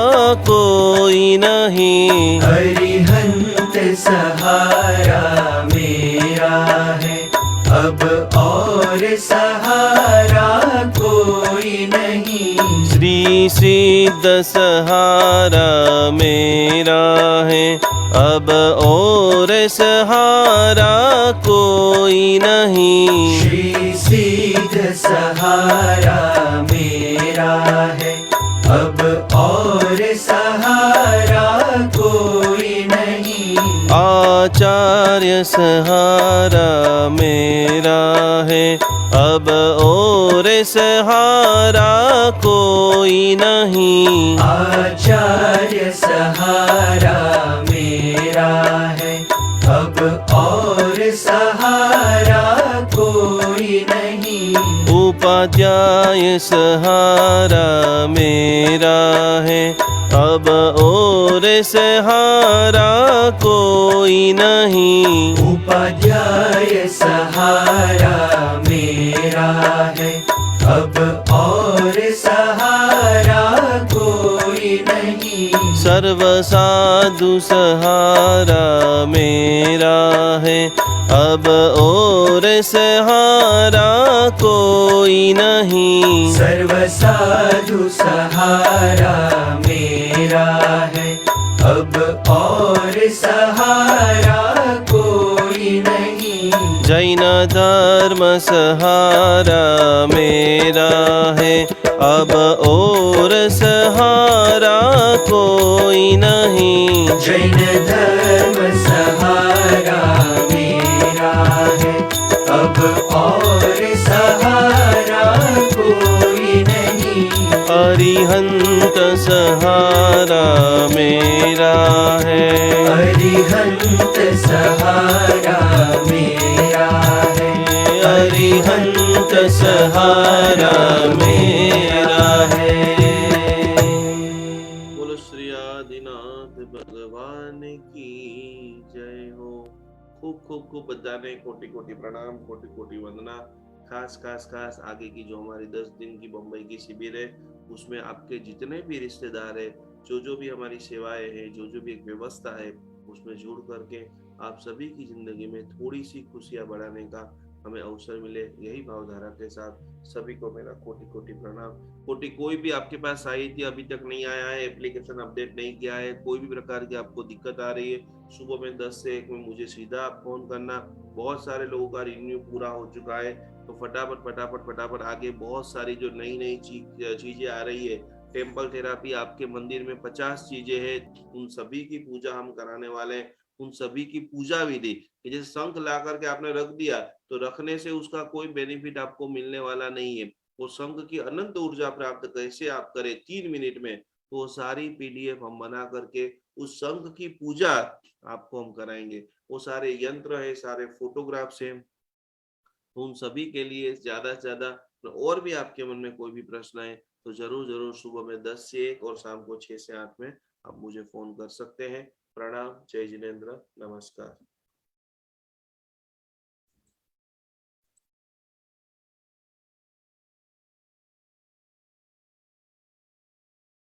कोई नहीं। अरिहंत सहारा मेरा है, अब और सहारा कोई नहीं। श्री सिद्ध सहारा मेरा है, अब और सहारा कोई नहीं। श्री सिद्ध सहारा मेरा है, अब और सहारा कोई नहीं। आचार्य सहारा मेरा है, अब और सहारा कोई नहीं। आचार्य सहारा मेरा है, अब और सहारा कोई नहीं। उपाध्याय सहारा मेरा है, अब और सहारा कोई नहीं। उपाध्याय सहारा मेरा है, अब और सहारा कोई नहीं। सर्व साधु सहारा मेरा है, अब और सहारा कोई नहीं। सर्व साधु सहारा मेरा है, अब और सहारा कोई नहीं। जैन धर्म सहारा मेरा है, अब और सहारा कोई नहीं। जैन धर्म सहारा मेरा है, अब और सहारा कोई नहीं। अरिहंत सहारा मेरा है, अरिहंत सहारा मेरा है। अरिहंत सहारा मेरा है। बोलो श्री आदिनाथ भगवान की जय हो। खूब खूब खूब बधाने कोटि कोटि प्रणाम, कोटि कोटि वंदना। खास आगे की जो हमारी 10 दिन की बम्बई की शिविर है, उसमें आपके जितने भी रिश्तेदार है, जो भी हमारी सेवाएं हैं, जो भी एक व्यवस्था है, उसमें जुड़ करके आप सभी की जिंदगी में थोड़ी सी खुशियां बढ़ाने का हमें अवसर मिले, यही भावधारा के साथ सभी को मेरा कोटि कोटि प्रणाम। कोई भी आपके पास साहित्य अभी तक नहीं आया है, एप्लीकेशन अपडेट नहीं किया है, कोई भी प्रकार की आपको दिक्कत आ रही है, सुबह में 10 से 1 में मुझे सीधा आप फोन करना। बहुत सारे लोगों का रिन्यू पूरा हो चुका है, तो फटाफट आगे बहुत सारी जो नई चीजें आ रही है। टेम्पल थेरापी, आपके मंदिर में 50 चीजें हैं, उन सभी की पूजा हम कराने वाले हैं। उन सभी की पूजा विधि कि जैसे शंख ला करके आपने रख दिया, तो रखने से उसका कोई बेनिफिट आपको मिलने वाला नहीं है। वो शंख की अनंत ऊर्जा प्राप्त कैसे आप करें 3 मिनट में, तो वो सारी PDF हम बना करके उस शंख की पूजा आपको हम कराएंगे। वो सारे यंत्र है, सारे फोटोग्राफ्स हैं, उन सभी के लिए ज्यादा से ज्यादा। और भी आपके मन में कोई भी प्रश्न है तो जरूर सुबह में 10 से 1 और शाम को 6 से 8 में आप मुझे फोन कर सकते हैं। प्रणाम, जय जिनेंद्र, नमस्कार।